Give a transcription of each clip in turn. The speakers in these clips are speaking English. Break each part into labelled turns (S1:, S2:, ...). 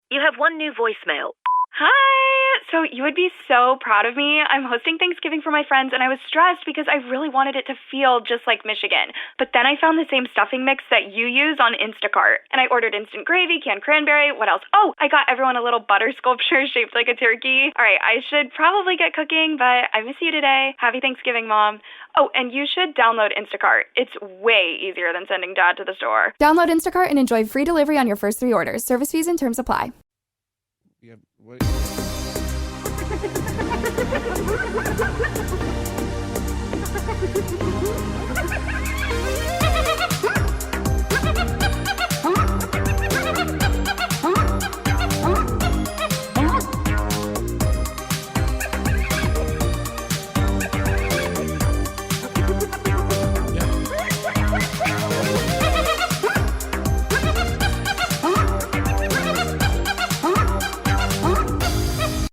S1: You have one new voicemail.
S2: Hi! So you would be so proud of me. I'm hosting Thanksgiving for my friends, and I was stressed because I really wanted it to feel just like Michigan. But then I found the same stuffing mix that you use on Instacart. And I ordered instant gravy, canned cranberry, what else? Oh, I got everyone a little butter sculpture shaped like a turkey. All right, I should probably get cooking, but I miss you today. Happy Thanksgiving, Mom. Oh, and you should download Instacart. It's way easier than sending Dad to the store.
S3: Download Instacart and enjoy free delivery on your first 3 orders. Service fees and terms apply.
S4: Yeah, what?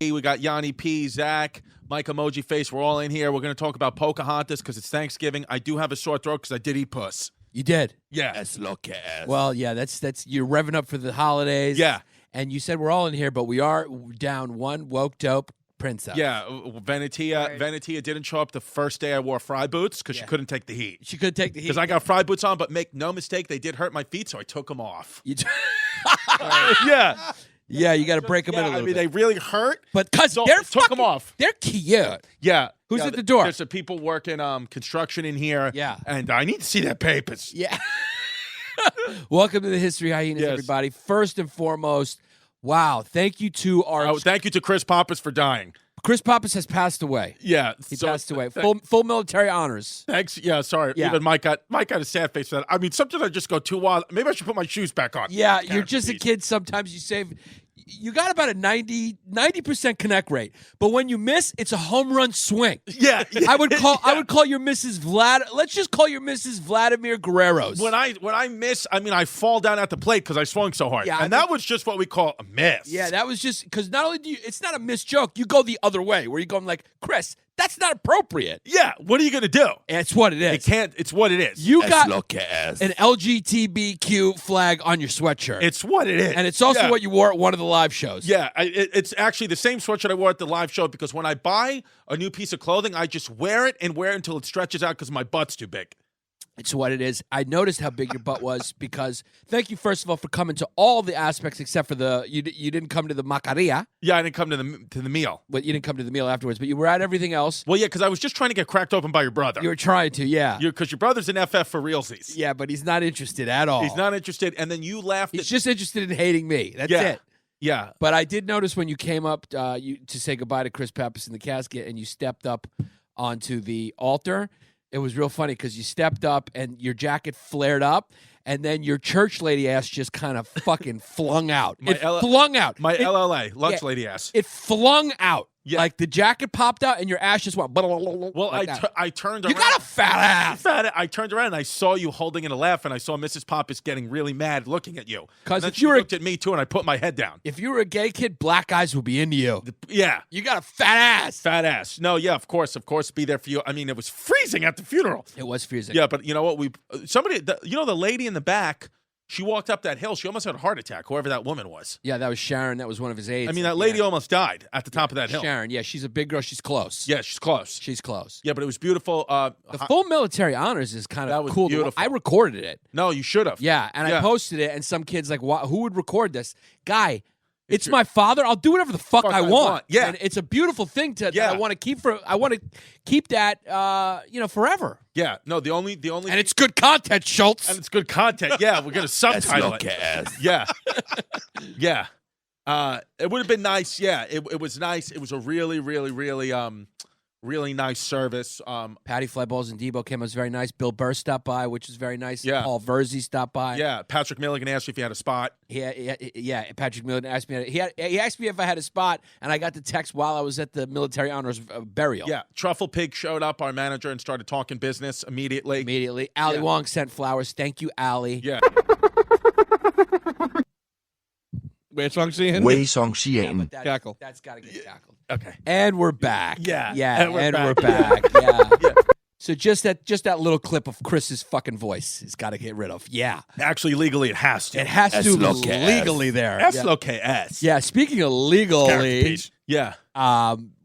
S4: We got Yanni P, Zach, Mike Emoji Face. We're all in here. We're going to talk about Pocahontas because it's Thanksgiving. I do have a sore throat because I did eat puss.
S5: You did?
S4: Yes, look at.
S5: Well, yeah, that's you're revving up for the holidays.
S4: Yeah.
S5: And you said we're all in here, but we are down one woke dope princess.
S4: Yeah, Venetia didn't show up the first day I wore fry boots because she couldn't take the heat.
S5: She could take the heat.
S4: Because I got fry boots on, but make no mistake, they did hurt my feet, so I took them off. Yeah.
S5: Yeah, you got to break them in a little bit.
S4: They really hurt.
S5: But because
S4: So
S5: they're
S4: took them off.
S5: They're cute.
S4: Yeah.
S5: Who's
S4: Yeah,
S5: at the door?
S4: There's some people working construction in here.
S5: Yeah.
S4: And I need to see their papers.
S5: Yeah. Welcome to the History Hyenas,
S4: Yes.
S5: everybody. First and foremost, wow, thank you to our
S4: Thank you to Chris Pappas for dying.
S5: Chris Pappas has passed away.
S4: Yeah.
S5: He passed away. Full military honors.
S4: Thanks. Yeah, sorry.
S5: Yeah.
S4: Even Mike got a sad face for that. I mean, sometimes I just go too wild. Maybe I should put my shoes back on.
S5: Yeah,
S4: Karen,
S5: you're just
S4: please.
S5: a kid. Sometimes you save. You got about a 90% connect rate, but when you miss, it's a home run swing.
S4: Yeah.
S5: I would call your Mrs. Vlad. Let's just call your Mrs. Vladimir Guerreros.
S4: When I miss, I mean, I fall down at the plate because I swung so hard.
S5: Yeah,
S4: and that was just what we call a miss.
S5: Yeah, that was just because not only do you, it's not a missed joke. You go the other way where you're going like, Chris, that's not appropriate.
S4: Yeah. What are you going to do?
S5: It's what it is.
S4: It's what it is.
S5: You got
S4: Lucas.
S5: an LGBTQ flag on your sweatshirt.
S4: It's what it is.
S5: And it's also what you wore at one of the live shows.
S4: Yeah, it's actually the same sweatshirt I wore at the live show because when I buy a new piece of clothing, I just wear it until it stretches out because my butt's too big.
S5: It's what it is. I noticed how big your butt was because thank you, first of all, for coming to all the aspects except for you didn't come to the Macaria.
S4: Yeah, I didn't come to the meal.
S5: But you didn't come to the meal afterwards, but you were at everything else.
S4: Well, yeah, because I was just trying to get cracked open by your brother.
S5: You were trying to, yeah.
S4: Because your brother's an FF for realsies.
S5: Yeah, but he's not interested at all.
S4: He's not interested, and then you laughed.
S5: He's just interested in hating me. That's it.
S4: Yeah.
S5: But I did notice when you came up to say goodbye to Chris Pappas in the casket and you stepped up onto the altar, it was real funny because you stepped up and your jacket flared up, and then your church lady ass just kind of fucking flung out. Flung out.
S4: My LLA, lunch lady ass.
S5: It flung out.
S4: Yeah.
S5: Like the jacket popped out and your ass just went.
S4: Well,
S5: like
S4: I turned around.
S5: You got a fat ass.
S4: I turned around and I saw you holding in a laugh, and I saw Mrs. Pappas getting really mad looking at you. Because
S5: if
S4: she looked at me too, and I put my head down.
S5: If you were a gay kid, black guys would be into you.
S4: Yeah.
S5: You got a fat ass.
S4: Fat ass. No, yeah, of course, be there for you. I mean, it was freezing at the funeral.
S5: It was freezing.
S4: Yeah, but you know what? The lady in the back, she walked up that hill. She almost had a heart attack, whoever that woman was.
S5: Yeah, that was Sharon. That was one of his aides.
S4: I mean, that lady almost died at the top of that hill.
S5: Sharon, yeah, she's a big girl. She's close.
S4: Yeah, she's close.
S5: She's close.
S4: Yeah, but it was beautiful.
S5: The full military honors is kind
S4: That
S5: of
S4: was
S5: cool.
S4: beautiful.
S5: I recorded it.
S4: No, you should have.
S5: Yeah, and I posted it, and some kids like, who would record this? Guy, it's my father. I'll do whatever the fuck I want.
S4: Yeah.
S5: And it's a beautiful thing that I want to keep that forever.
S4: Yeah, no, the only
S5: And it's good content, Schultz.
S4: and it's good content. Yeah, we're gonna subtitle it. Yeah, yeah. It would have been nice. Yeah, it was nice. It was a really, really, really, really nice service.
S5: Patty Flyballs and Debo came. It was very nice. Bill Burr stopped by, which was very nice.
S4: Yeah.
S5: Paul Verzi stopped by.
S4: Yeah, Patrick Milligan asked you if you had a spot.
S5: Yeah. Patrick Milligan asked me. He asked me if I had a spot, and I got the text while I was at the military honors burial.
S4: Yeah, Truffle Pig showed up, our manager, and started talking business immediately.
S5: Allie Wong sent flowers. Thank you, Allie.
S4: Yeah.
S5: 魏双喜
S6: 魏双喜
S5: Cackle. That's got to get cackled.
S4: Okay.
S5: And we're back.
S4: Yeah.
S5: Yeah.
S4: And we're
S5: back. Yeah.
S4: Yeah.
S5: So just that little clip of Chris's fucking voice has got to get rid of. Yeah.
S4: Actually, legally, it has to.
S5: It has to legally there.
S4: S-L-K-S.
S5: Yeah, speaking of legally,
S4: yeah.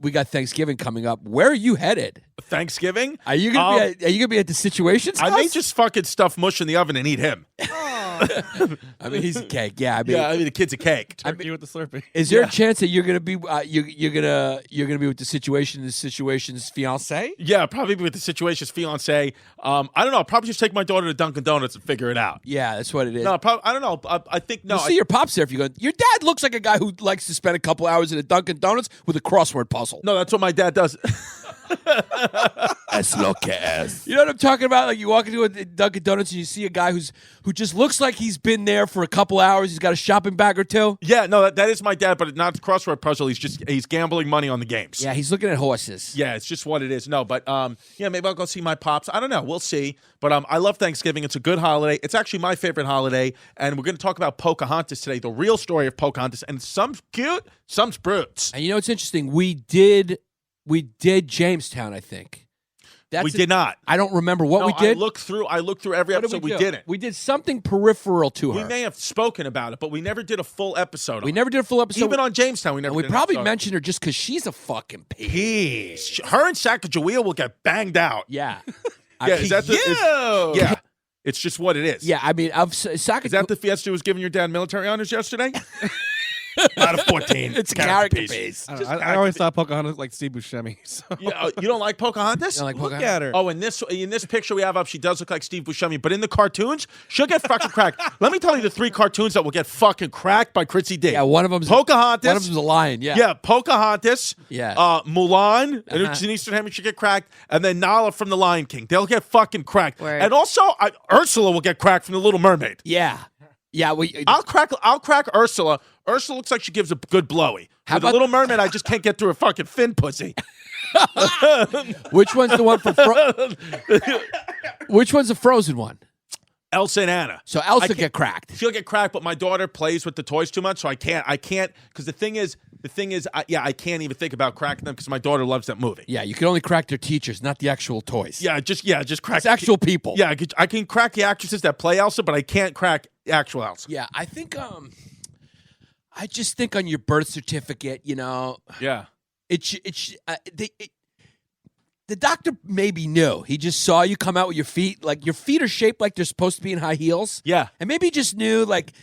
S5: We got Thanksgiving coming up. Where are you headed?
S4: Thanksgiving?
S5: Are you gonna be at the Situations house?
S4: I may just fucking stuff mush in the oven and eat him.
S5: I mean, he's a cake. Yeah,
S4: the kid's a cake.
S1: Turkey with the Slurpee.
S5: Is there a chance that you're gonna be you're gonna be with the Situation's fiance?
S4: Yeah, probably with the Situation's fiance. I don't know. I'll probably just take my daughter to Dunkin' Donuts and figure it out.
S5: Yeah, that's what it is.
S4: No, I don't know. I think no.
S5: You'll see your pops there if you go. Your dad looks like a guy who likes to spend a couple hours at a Dunkin' Donuts with a crossword puzzle.
S4: No, that's what my dad does.
S5: S-L-K-S. You know what I'm talking about? Like you walk into a Dunkin' Donuts and you see a guy who just looks like he's been there for a couple hours. He's got a shopping bag or two.
S4: Yeah, no, that is my dad, but not the crossword puzzle. He's gambling money on the games.
S5: Yeah, he's looking at horses.
S4: Yeah, it's just what it is. No, but maybe I'll go see my pops. I don't know. We'll see. But I love Thanksgiving. It's a good holiday. It's actually my favorite holiday. And we're going to talk about Pocahontas today, the real story of Pocahontas. And some's cute, some's brutes.
S5: And you know what's interesting? We did Jamestown, I think.
S4: We did not.
S5: I don't remember what we did.
S4: I looked through every episode. We didn't.
S5: We did something peripheral to her.
S4: We may have spoken about it, but we never did a full episode.
S5: We never did a full episode.
S4: Even on Jamestown, we never
S5: and
S4: did
S5: we probably
S4: an episode.
S5: mentioned her just because she's a fucking piece.
S4: Her and Sacagawea will get banged out.
S5: Yeah.
S4: Yeah, is that the... Yeah. It's just what it is.
S5: Yeah, I mean,
S4: Is that the fiesta who was giving your dad military honors yesterday? Out of 14.
S5: It's a character piece.
S1: I always thought Pocahontas like Steve Buscemi. So.
S4: Yeah, you don't like Pocahontas?
S5: You don't like
S1: Look
S5: Pocahontas?
S1: at her.
S4: Oh, in this picture we have up, she does look like Steve Buscemi, but in the cartoons, she'll get fucking cracked. Let me tell you the 3 cartoons that will get fucking cracked by Chrissy D.
S5: Yeah, one of them's
S4: Pocahontas.
S5: One of them's a lion. Yeah.
S4: Yeah, Pocahontas.
S5: Yeah.
S4: Mulan. Denise Hemingway should get cracked, and then Nala from The Lion King. They'll get fucking cracked.
S2: Word.
S4: And also, Ursula will get cracked from The Little Mermaid.
S5: Yeah. Yeah.
S4: I'll crack Ursula. Ursula looks like she gives a good blowy. With The Little Mermaid, I just can't get through her fucking fin pussy.
S5: Which one's the one from Which one's the Frozen one?
S4: Elsa and Anna.
S5: So Elsa get cracked.
S4: She'll get cracked, but my daughter plays with the toys too much, so I can't, because the thing is, I can't even think about cracking them because my daughter loves that movie.
S5: Yeah, you can only crack their teachers, not the actual toys.
S4: Yeah, just crack.
S5: It's actual people.
S4: Yeah, I can crack the actresses that play Elsa, but I can't crack actual Elsa.
S5: Yeah, I think, I just think on your birth certificate, you know.
S4: Yeah.
S5: The doctor maybe knew. He just saw you come out with your feet. Like, your feet are shaped like they're supposed to be in high heels.
S4: Yeah.
S5: And maybe he just knew, like,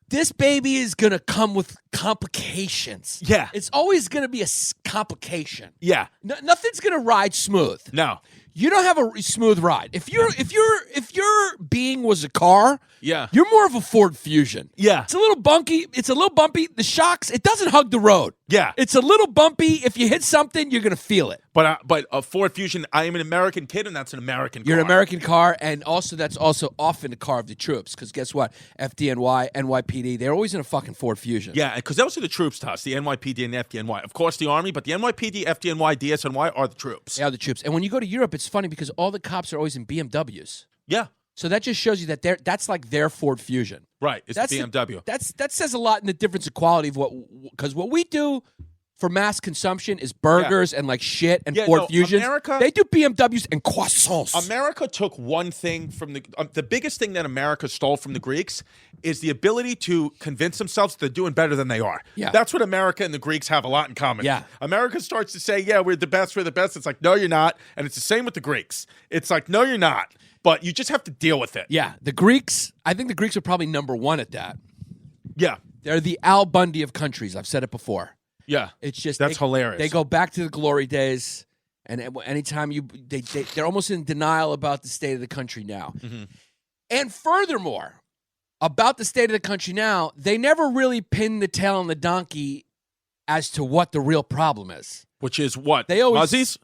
S5: this baby is going to come with complications.
S4: Yeah.
S5: It's always going to be a complication.
S4: Yeah.
S5: Nothing's going to ride smooth.
S4: No.
S5: You don't have a smooth ride. If your being was a car,
S4: Yeah.
S5: you're more of a Ford Fusion.
S4: Yeah.
S5: It's a little bunky. It's a little bumpy. The shocks, it doesn't hug the road.
S4: Yeah.
S5: It's a little bumpy. If you hit something, you're going to feel it.
S4: But a Ford Fusion, I am an American kid, and that's an American car.
S5: You're an American car, and also that's also often the car of the troops. Because guess what? FDNY, NYPD, they're always in a fucking Ford Fusion.
S4: Yeah, because those are the troops to us, the NYPD and the FDNY. Of course, the Army, but the NYPD, FDNY, DSNY are the troops.
S5: They are the troops. And when you go to Europe, it's funny because all the cops are always in BMWs.
S4: Yeah.
S5: So that just shows you that that's like their Ford Fusion.
S4: Right. It's the BMW.
S5: That says a lot in the difference of quality of because what we do for mass consumption is burgers and like shit and Ford Fusions. They do BMWs and croissants.
S4: America took one thing from the biggest thing that America stole from the Greeks is the ability to convince themselves they're doing better than they are.
S5: Yeah.
S4: That's what America and the Greeks have a lot in common.
S5: Yeah.
S4: America starts to say, yeah, we're the best. It's like, no, you're not. And it's the same with the Greeks. It's like, no, you're not. But you just have to deal with it.
S5: Yeah. The Greeks, I think the Greeks are probably number one at that.
S4: Yeah.
S5: They're the Al Bundy of countries. I've said it before.
S4: Yeah.
S5: It's just
S4: that's hilarious.
S5: They go back to the glory days, and anytime they're almost in denial about the state of the country now.
S4: Mm-hmm.
S5: And furthermore, about the state of the country now, they never really pin the tail on the donkey as to what the real problem is.
S4: Which is what?
S5: They always
S4: Muzzies?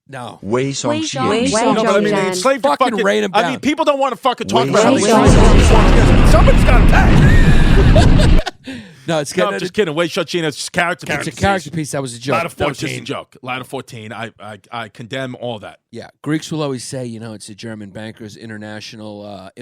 S5: No.
S4: No, but I mean, they enslaved the
S5: fucking rain them down.
S4: I mean, people don't want to fucking talk about
S5: Somebody's
S4: got to pay.
S5: No, it's
S4: I'm just kidding. Wait, Shachina, it's character piece.
S5: It's a character piece. That was a joke.
S4: Ladder 14.
S5: That was just a
S4: joke. Ladder 14. I condemn all that.
S5: Yeah, Greeks will always say, it's the German bankers, international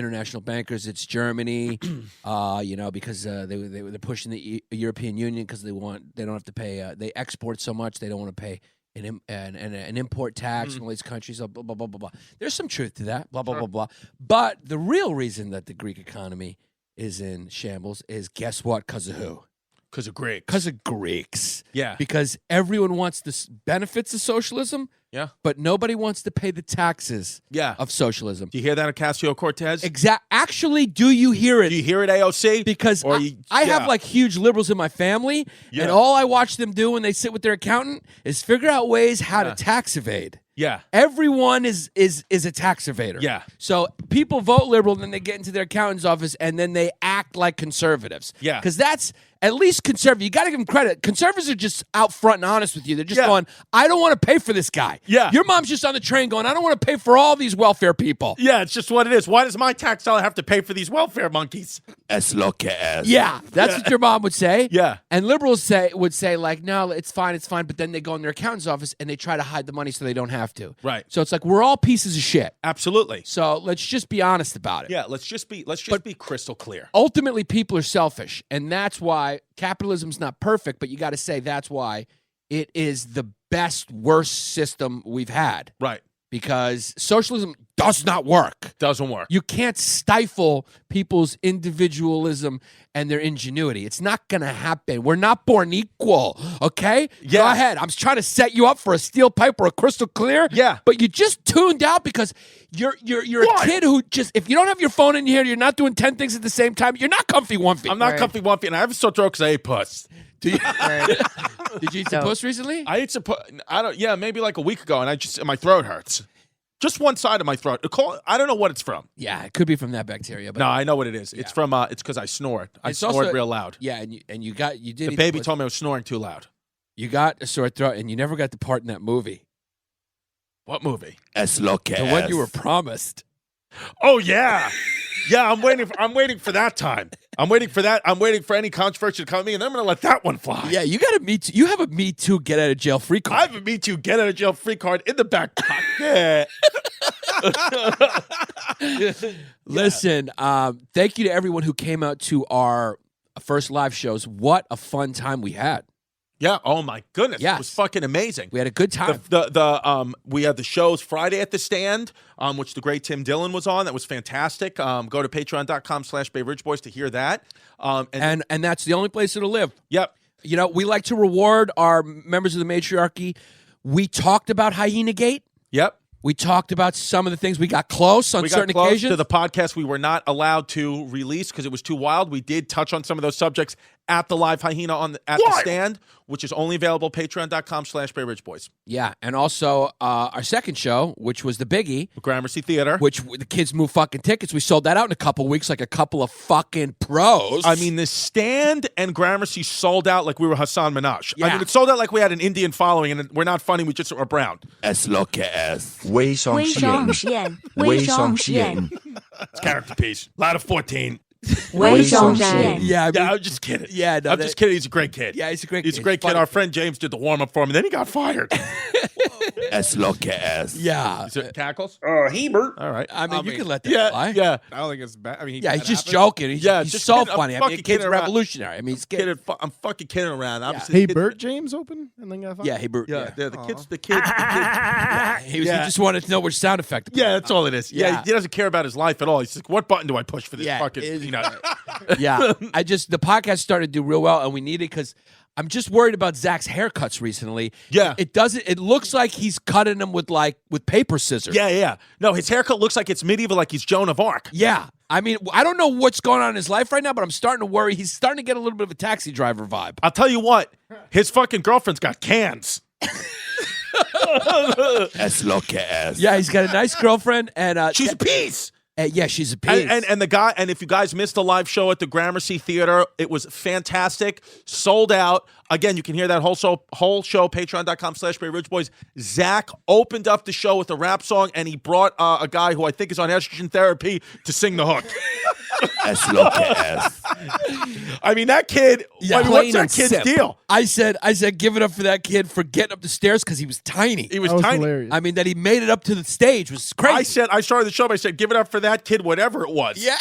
S5: bankers. It's Germany, because they're pushing the European Union because they don't have to pay. They export so much they don't want to pay an import tax in all these countries, blah, blah, blah, blah, blah. There's some truth to that, blah, blah, blah, blah. But the real reason that the Greek economy is in shambles is, guess what? Because of who?
S4: Because of Greeks.
S5: Because of Greeks.
S4: Yeah.
S5: Because everyone wants the benefits of socialism,
S4: Yeah.
S5: but nobody wants to pay the taxes of socialism.
S4: Do you hear that, Ocasio-Cortez?
S5: Actually, do you hear it?
S4: Do you hear it, AOC?
S5: Because I have like huge liberals in my family, and all I watch them do when they sit with their accountant is figure out ways how to tax evade.
S4: Yeah.
S5: Everyone is a tax evader.
S4: Yeah.
S5: So people vote liberal, and then they get into their accountant's office, and then they act like conservatives.
S4: Yeah.
S5: Because that's at least conservative. You got to give them credit. Conservatives are just out front and honest with you. They're just going, I don't want to pay for this guy.
S4: Yeah.
S5: Your mom's just on the train going, I don't want to pay for all these welfare people.
S4: Yeah, it's just what it is. Why does my tax dollar have to pay for these welfare monkeys?
S5: Es lo que es. Yeah, that's what your mom would say.
S4: Yeah.
S5: And liberals would say, like, no, it's fine. But then they go in their accountant's office and they try to hide the money so they don't have to.
S4: Right.
S5: So it's like, we're all pieces of shit.
S4: Absolutely.
S5: So let's just be honest about it.
S4: Yeah, let's just be crystal clear.
S5: Ultimately, people are selfish, and that's why capitalism's not perfect, but you got to say that's why it is the best, worst system we've had.
S4: Right.
S5: Because socialism does not work.
S4: Doesn't work.
S5: You can't stifle people's individualism and their ingenuity. It's not going to happen. We're not born equal, okay?
S4: Yeah.
S5: Go ahead. I'm trying to set you up for a steel pipe or a crystal clear.
S4: Yeah.
S5: But you just tuned out because you're a kid who just, if you don't have your phone in here, you're not doing 10 things at the same time, you're not comfy one feet.
S4: I'm not comfy one feet, and I have a sore throat because I ate puss.
S5: Do you? Did you eat some puss recently?
S4: I ate some puss. Maybe like a week ago, and my throat hurts. Just one side of my throat. I don't know what it's from.
S5: Yeah, it could be from that bacteria. But
S4: no, I know what it is. It's from. It's because I snore. I snore real loud.
S5: Yeah, and you did.
S4: The baby told me I was snoring too loud.
S5: You got a sore throat, and you never got the part in that movie.
S4: What movie?
S5: Es lo que The one you were promised.
S4: Oh yeah, yeah. I'm waiting for that time. I'm waiting for that. I'm waiting for any controversy to come to me, and then I'm going to let that one fly.
S5: Yeah, you got a Me Too. You have a Me Too get out of jail free card.
S4: I have a Me Too get out of jail free card in the back pocket.
S5: Listen, thank you to everyone who came out to our first live shows. What a fun time we had.
S4: Yeah. Oh my goodness.
S5: Yes.
S4: It was fucking amazing.
S5: We had a good time.
S4: We had the shows Friday at the Stand, which the great Tim Dillon was on. That was fantastic. Go to patreon.com/BayRidgeBoys to hear that.
S5: And that's the only place it'll live.
S4: Yep.
S5: You know, we like to reward our members of the matriarchy. We talked about Hyena Gate.
S4: Yep.
S5: We talked about some of the things. We got close on certain occasions.
S4: To the podcast we were not allowed to release because it was too wild. We did touch on some of those subjects at the live Hyena at the Stand, which is only available patreon.com/BayRidgeBoys.
S5: Yeah, and also our second show, which was the biggie.
S4: Gramercy Theater.
S5: Which the kids move fucking tickets. We sold that out in a couple weeks like a couple of fucking pros.
S4: I mean, the Stand and Gramercy sold out like we were Hassan Minaj.
S5: Yeah.
S4: I mean, it sold out like we had an Indian following, and we're not funny. We just are brown.
S5: Es lo que es.
S6: 微上线，微上线，
S4: It's character piece. Lot of 14.
S6: 微上线。
S5: Yeah,
S4: I'm just kidding.
S5: Yeah, no,
S4: I'm just kidding. He's a great kid.
S5: Yeah, he's a great
S4: He's
S5: kid.
S4: a great kid.
S5: Funny.
S4: Our friend James did the warm-up for him, and then he got fired.
S5: Es lo que es. Yeah.
S4: Is it cackles?
S7: Hebert.
S4: All right.
S5: I mean, you can let that fly.
S4: Yeah.
S1: I don't think it's bad. I mean,
S5: Yeah, he's just joking. He's
S4: just
S5: so
S4: kidding. I'm
S5: funny. I mean,
S4: fucking
S5: the kid's
S4: kidding around.
S5: revolutionary. I mean, he's kidding.
S4: I'm fucking kidding around. Obviously,
S1: Hey,
S4: the kids-
S1: Bert James open and then got fired?
S5: Yeah, hey, Bert.
S4: Yeah,
S5: Yeah.
S4: the kids. The kids.
S5: He just wanted to know which sound effect.
S4: Yeah, that's all it is. Yeah,
S5: Yeah.
S4: he doesn't care about his life at all. He's like, what button do I push for this
S5: Yeah,
S4: fucking,
S5: it is-
S4: you know?
S5: Yeah, the podcast started to do real well, and we need it because I'm just worried about Zach's haircuts recently.
S4: Yeah.
S5: It looks like he's cutting them with paper scissors.
S4: Yeah. No, his haircut looks like it's medieval, like he's Joan of Arc.
S5: Yeah. I mean, I don't know what's going on in his life right now, but I'm starting to worry. He's starting to get a little bit of a taxi driver vibe.
S4: I'll tell you what, his fucking girlfriend's got cans.
S5: Es lo que es. Yeah, he's got a nice girlfriend, and
S4: She's a piece.
S5: Yeah, she's a piece.
S4: And the guy, and if you guys missed the live show at the Gramercy Theater, it was fantastic, sold out. Again, you can hear that whole show, patreon.com/BayRidgeBoys. Zach opened up the show with a rap song, and he brought a guy who I think is on estrogen therapy to sing the hook.
S5: Es lo que es.
S4: I mean, that kid,
S5: Yeah,
S4: I mean, what's that kid's deal?
S5: I said, give it up for that kid for getting up the stairs because he was tiny.
S4: He was
S1: That was
S4: tiny.
S1: hilarious.
S5: I mean, that he made it up to the stage was crazy.
S4: I started the show by saying, give it up for that kid, whatever it was.
S5: Yeah.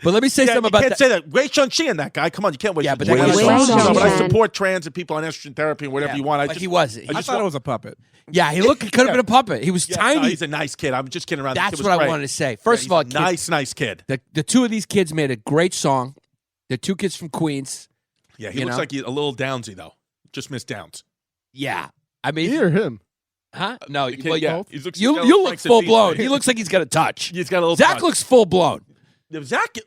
S5: But let me say something about
S4: you
S5: that.
S4: can't say that. Wei Shang-Xian, that guy. Come on, you can't wait.
S5: Yeah, but
S6: Wei
S5: that guy's
S6: Shang-Xian.
S4: But I support trans and people on estrogen therapy and whatever you want.
S5: But he was.
S1: I thought it was a puppet.
S5: Yeah, he could have been a puppet. He was
S4: Yeah,
S5: tiny.
S4: no, he's a nice kid. I'm just kidding around.
S5: That's
S4: The kid
S5: what
S4: was
S5: I
S4: great.
S5: wanted to say. First
S4: Yeah,
S5: of all,
S4: he's a nice kid.
S5: The two of these kids made a great song. They're two kids from Queens.
S4: Yeah, he
S5: You
S4: looks
S5: know?
S4: like he's a little Downsy though. Just missed Downs.
S5: Yeah. I mean,
S1: Me or him?
S5: huh? No,
S4: The kid,
S5: well,
S4: yeah, he looks,
S5: you
S4: he's got a
S5: you
S4: little
S5: look
S4: Frank
S5: full
S4: Sinatra.
S5: blown. He looks like he's got a touch.
S4: He's got a little.
S5: Zach
S4: touch.
S5: looks full blown.
S4: Zach.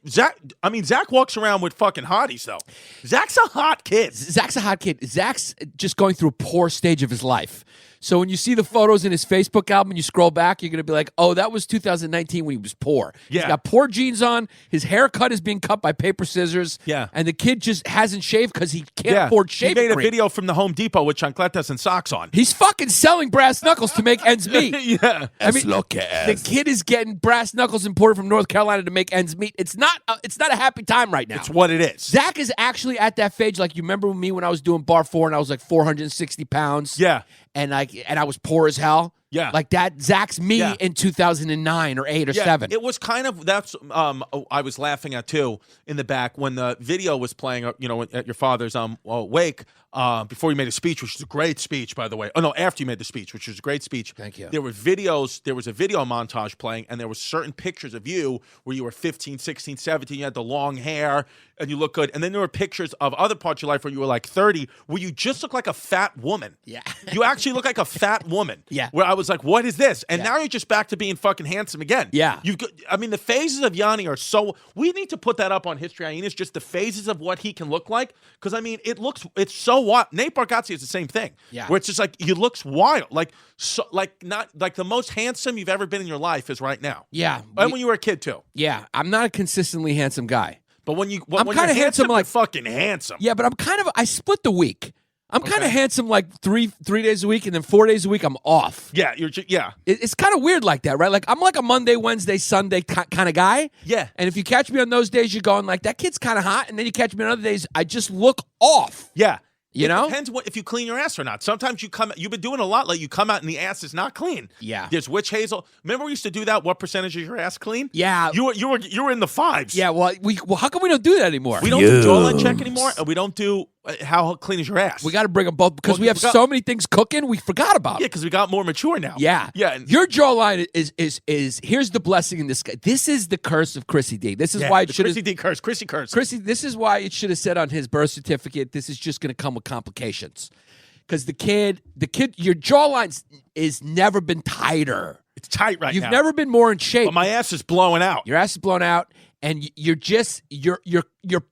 S4: I mean, Zach walks around with fucking hotties though. Zach's a hot kid.
S5: Zach's a hot kid. Zach's just going through a poor stage of his life. So when you see the photos in his Facebook album and you scroll back, you're going to be like, oh, that was 2019 when he was poor.
S4: Yeah.
S5: He's got poor jeans on. His haircut is being cut by paper scissors.
S4: Yeah.
S5: And the kid just hasn't shaved because he can't
S4: Yeah,
S5: afford
S4: he
S5: shaving
S4: made a
S5: cream.
S4: video from the Home Depot with chancletas and socks on.
S5: He's fucking selling brass knuckles to make ends meet.
S4: Yeah,
S5: I mean, the kid is getting brass knuckles imported from North Carolina to make ends meet. It's not a happy time right now.
S4: it's what it is.
S5: Zach is actually at that phase. Like, you remember me when I was doing bar 4 and I was like 460 pounds?
S4: Yeah.
S5: And I was poor as hell.
S4: Yeah.
S5: Like that. Zach's me
S4: Yeah.
S5: in 2009 or 8 or 7.
S4: It was kind of I was laughing at too in the back when the video was playing. At your father's wake before he made a speech, which was a great speech, by the way. Oh no, after you made the speech, which was a great speech.
S5: Thank you.
S4: There were videos. There was a video montage playing, and there were certain pictures of you where you were 15, 16, 17. You had the long hair, and you look good. And then there were pictures of other parts of your life where you were like 30, where you just look like a fat woman.
S5: Yeah.
S4: You actually look like a fat woman.
S5: Yeah.
S4: Where I was like, what is this? And
S5: Yeah.
S4: now you're just back to being fucking handsome again.
S5: Yeah.
S4: I mean, the phases of Yanni are so. We need to put that up on History Hyenas, just the phases of what he can look like. Because I mean, it's so wild. Nate Bargatze is the same thing.
S5: Yeah.
S4: Where it's just like he looks wild, not like the most handsome you've ever been in your life is right now.
S5: Yeah.
S4: And when you were a kid too.
S5: Yeah. I'm not a consistently handsome guy.
S4: But when
S5: I'm
S4: when
S5: kinda
S4: you're
S5: handsome,
S4: you're
S5: like-
S4: fucking handsome.
S5: Yeah, but I split the week. I'm kind of
S4: Okay.
S5: handsome like three days a week, and then 4 days a week I'm off.
S4: Yeah. Yeah.
S5: It's kind of weird like that, right? Like, I'm like a Monday, Wednesday, Sunday kind of guy.
S4: Yeah.
S5: And if you catch me on those days, you're going like, that kid's kind of hot. And then you catch me on other days, I just look off.
S4: Yeah.
S5: You
S4: It
S5: know?
S4: depends if you clean your ass or not. Sometimes you've been doing a lot, like you come out and the ass is not clean.
S5: Yeah.
S4: There's witch hazel. Remember we used to do that? What percentage of your ass clean?
S5: Yeah.
S4: You were in the 5s.
S5: Yeah, well, how come we don't do that anymore?
S4: We don't do jawline check anymore, and we don't do how clean is your ass.
S5: We got to bring them both because
S4: Well,
S5: we have
S4: we got-
S5: so many things cooking. We forgot about
S4: Yeah,
S5: it.
S4: because we got more mature now.
S5: Yeah.
S4: Yeah. and-
S5: Your jawline is here's the blessing in this guy. This is the curse of Chrissy D. This is why it
S4: the
S5: should
S4: Chrissy
S5: have
S4: D curse. Chrissy curse.
S5: Chrissy, this is why it should have said on his birth certificate, this is just going to come with complications. Because the kid, your jawline is never been tighter.
S4: It's tight right
S5: You've
S4: now.
S5: never been more in shape.
S4: But my ass is blowing out.
S5: Your ass is blown out, and you're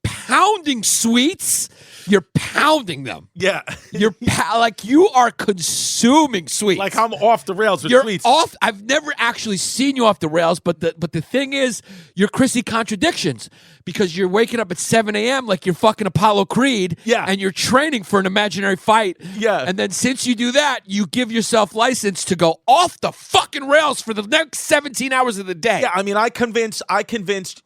S5: pounding sweets. You're pounding them.
S4: Yeah.
S5: Like you are consuming sweets.
S4: Like I'm off the rails with
S5: You're
S4: sweets.
S5: off. I've never actually seen you off the rails, but the thing is, you're Chrissy contradictions because you're waking up at 7 a.m. like you're fucking Apollo Creed,
S4: Yeah.
S5: and you're training for an imaginary fight,
S4: Yeah.
S5: and then since you do that, you give yourself license to go off the fucking rails for the next 17 hours of the day.
S4: Yeah, I mean, I convinced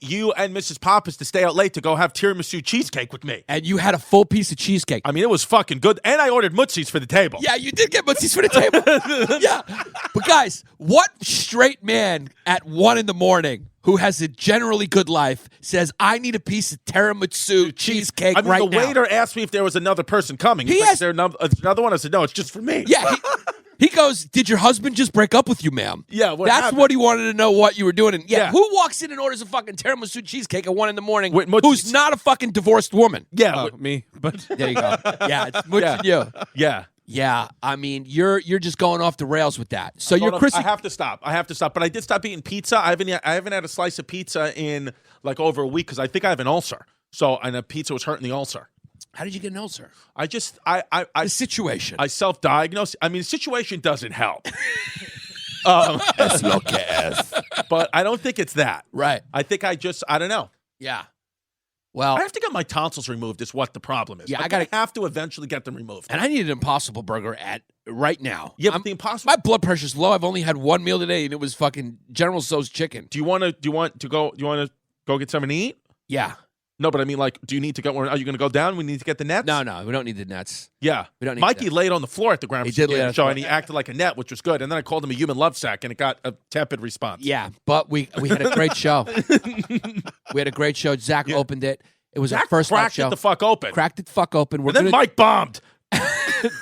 S4: you and Mrs. Pappas to stay out late to go have tiramisu cheesecake with me.
S5: And you had a full piece of cheesecake.
S4: I mean, it was fucking good. And I ordered Mutzi's for the table.
S5: Yeah, you did get Mutzi's for the table. Yeah. But guys, what straight man at 1 a.m. who has a generally good life says, I need a piece of tiramisu cheesecake
S4: I mean,
S5: right
S4: the
S5: now?
S4: waiter asked me if there was another person coming.
S5: He
S4: He's like,
S5: asked-
S4: is there another one? I said, no, it's just for me.
S5: Yeah. He goes, did your husband just break up with you, ma'am?
S4: Yeah, what
S5: That's
S4: happened?
S5: what he wanted to know what you were doing. And
S4: Yeah.
S5: who walks in and orders a fucking tiramisu cheesecake at 1 a.m.
S4: With Mutzi's.
S5: who's not a fucking divorced woman?
S4: Yeah.
S1: Me, but
S5: There you go. Yeah, it's much
S4: Yeah.
S5: than you.
S4: Yeah.
S5: Yeah, I mean, you're just going off the rails with that. So
S4: Hold
S5: you're
S4: on,
S5: Chrissy.
S4: I have to stop. But I did stop eating pizza. I haven't had a slice of pizza in like over a week because I think I have an ulcer. And the pizza was hurting the ulcer.
S5: How did you get an ulcer?
S4: I just
S5: The situation.
S4: I self-diagnosed. I mean, the situation doesn't help.
S5: Let's look at.
S4: But I don't think it's that.
S5: Right.
S4: I think I don't know.
S5: Yeah. Well,
S4: I have to get my tonsils removed is what the problem is.
S5: Yeah,
S4: I'm
S5: I gotta-
S4: gonna have to eventually get them removed.
S5: and I need an Impossible Burger right now.
S4: Yeah, but the Impossible.
S5: My blood pressure's low. I've only had one meal today, and it was fucking General Tso's chicken.
S4: Do you want to go get something to eat?
S5: Yeah.
S4: No, but I mean, like, do you need to go? Are you going to go down? We need to get the nets.
S5: No, we don't need the nets.
S4: Yeah,
S5: We don't need
S4: Mikey
S5: that.
S4: laid on the floor at the Grand
S5: He did lay on the
S4: show,
S5: floor.
S4: and he acted like a net, which was good. And then I called him a human love sack, and it got a tepid response.
S5: Yeah, but we had a great show. We had a great show. Zach opened it. It was our
S4: Zach
S5: first live
S4: cracked
S5: show.
S4: it the fuck open.
S5: Cracked it the fuck open. We're
S4: And then
S5: gonna,
S4: Mike bombed.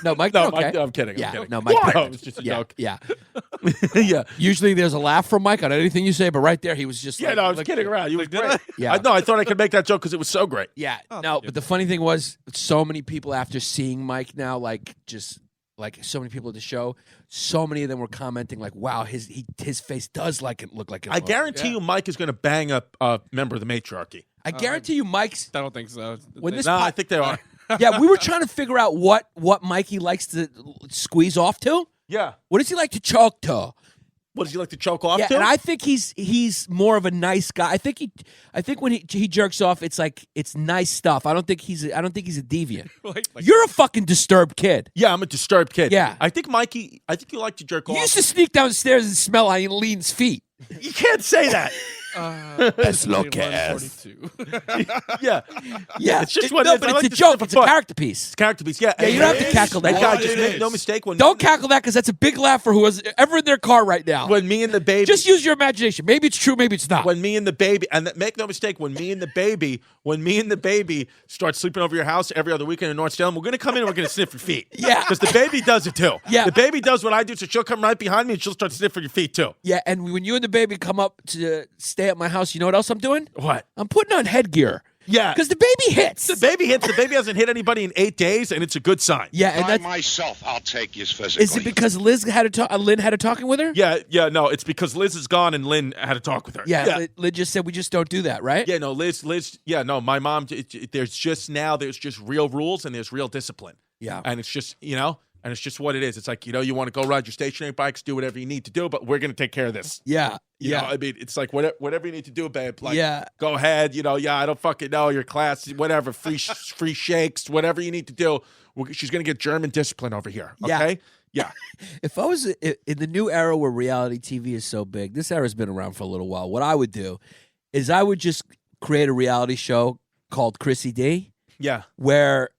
S5: no, Mike.
S4: No,
S5: did okay.
S4: Mike, I'm kidding.
S5: Yeah,
S4: I'm kidding.
S5: no, Mike.
S4: Why?
S5: did.
S4: No, it was just a
S5: yeah,
S4: joke.
S5: Yeah.
S4: Yeah.
S5: Usually there's a laugh from Mike on anything you say, but right there he was just
S4: Yeah,
S5: like,
S4: no, I was
S5: like-
S4: kidding around. You was great.
S5: Yeah.
S4: I thought I could make that joke because it was so great.
S5: Yeah, no, but the funny thing was, so many people after seeing Mike now, like just like so many people at the show, so many of them were commenting like, "Wow, his face does look like."
S4: I guarantee you, Mike is going to bang a member of the matriarchy.
S5: I guarantee you, Mike's.
S1: I don't think so.
S5: When this
S4: No,
S5: po-
S4: I think they are.
S5: Yeah, we were trying to figure out what Mikey likes to squeeze off to.
S4: Yeah.
S5: What does he like to choke to?
S4: What does he like to choke off
S5: Yeah,
S4: to?
S5: and I think he's more of a nice guy. I think when he jerks off, it's like it's nice stuff. I don't think he's a deviant.
S1: Like,
S5: You're a fucking disturbed kid.
S4: Yeah, I'm a disturbed kid.
S5: Yeah.
S4: I think you like to jerk
S5: You
S4: off.
S5: used to sneak downstairs and smell Eileen's feet.
S4: You can't say that.
S5: As look as.
S1: 142.
S4: Yeah.
S5: Yeah,
S4: It's just what
S5: no,
S4: it is.
S5: but
S4: I
S5: it's
S4: like
S5: a
S4: to
S5: joke.
S4: sniff a
S5: It's a
S4: foot.
S5: character piece.
S4: Character piece, yeah.
S5: Yeah, you don't have to cackle that.
S4: Guy,
S5: What
S4: just
S1: it
S4: make no
S1: is.
S4: mistake.
S5: Don't cackle that because that's a big laugh for whoever's ever in their car right now.
S4: When me and the baby.
S5: Just use your imagination. Maybe it's true, maybe it's not.
S4: When me and the baby, make no mistake, when me and the baby start sleeping over your house every other weekend in North Salem, we're going to come in and we're going to sniff your feet.
S5: Yeah.
S4: Because the baby does it too.
S5: Yeah.
S4: The baby does what I do, so she'll come right behind me and she'll start sniffing your feet too.
S5: Yeah, and when you and the baby come up to stay at my house, you know what else I'm doing?
S4: What?
S5: I'm putting on headgear.
S4: Yeah.
S5: Because the baby hits.
S4: The baby hits. The baby hasn't hit anybody in 8 days, and it's a good sign.
S5: Yeah, and
S7: I
S5: that's,
S7: myself, I'll take you physically.
S5: is it because Lynn had a talking with her?
S4: Yeah, no, it's because Liz is gone and Lynn had a talk with her.
S5: Yeah, Lynn just said we just don't do that, right?
S4: Yeah, no, Liz, yeah, no, my mom, there's just real rules and there's real discipline.
S5: Yeah.
S4: And it's just, and it's just what it is. It's like, you want to go ride your stationary bikes, do whatever you need to do, but we're going to take care of this.
S5: Yeah.
S4: You know, I mean, it's like whatever you need to do, babe. Like,
S5: Yeah.
S4: go ahead. I don't fucking know your class, whatever, free shakes, whatever you need to do. She's going to get German discipline over here. Okay? Yeah.
S5: If I was in the new era where reality TV is so big, this era's been around for a little while. What I would do is I would just create a reality show called Chrissy D,
S4: Yeah.
S5: where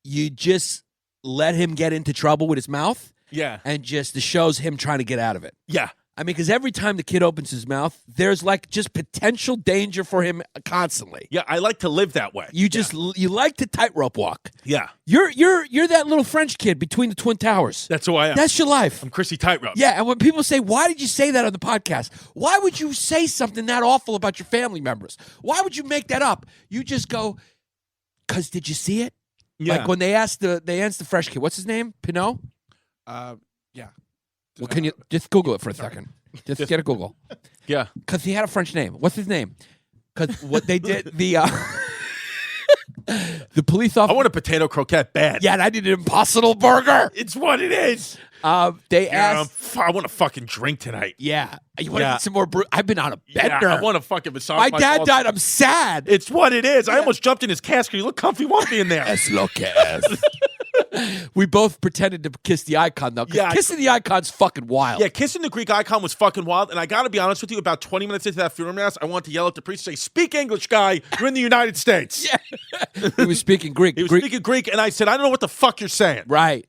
S5: you just let him get into trouble with his mouth,
S4: Yeah.
S5: and just the show's him trying to get out of it.
S4: Yeah.
S5: I mean, because every time the kid opens his mouth, there's like just potential danger for him constantly.
S4: Yeah. I like to live that way.
S5: You like to tightrope walk.
S4: Yeah.
S5: You're that little French kid between the Twin Towers.
S4: That's who I am.
S5: That's your life.
S4: I'm Chrissy Tightrope.
S5: Yeah, and when people say, "Why did you say that on the podcast?" Why would you say something that awful about your family members? Why would you make that up? You just go, "Cause did you see it?"
S4: Yeah.
S5: Like when they asked the fresh kid, "What's his name?" Pinot.
S1: Yeah.
S5: Well, can you just Google it for a second? Just get a Google.
S4: Yeah.
S5: Because he had a French name. What's his name? Because what they did, the police
S4: I
S5: officer.
S4: want a potato croquette bad.
S5: Yeah, and I did an Impossible Burger.
S4: It's what it is.
S5: They
S4: Yeah,
S5: asked.
S4: I want to fucking drink tonight.
S5: Yeah, you want to
S4: Yeah.
S5: get some more brew? I've been on a bender.
S4: Yeah, I want to fucking massage
S5: My
S4: my
S5: dad
S4: balls.
S5: died. I'm sad.
S4: It's what it is. I almost jumped in his casket. You look comfy, wumpy in there.
S5: As look as. We both pretended to kiss the icon though. 'Cause
S4: Yeah, I-
S5: kissing the icon's fucking wild.
S4: Yeah, kissing the Greek icon was fucking wild. And I got to be honest with you, about 20 minutes into that funeral mass, I wanted to yell at the priest and say, "Speak English, guy. You're in the United States."
S5: Yeah. He was speaking Greek.
S4: He was speaking Greek, and I said, "I don't know what the fuck you're saying."
S5: Right.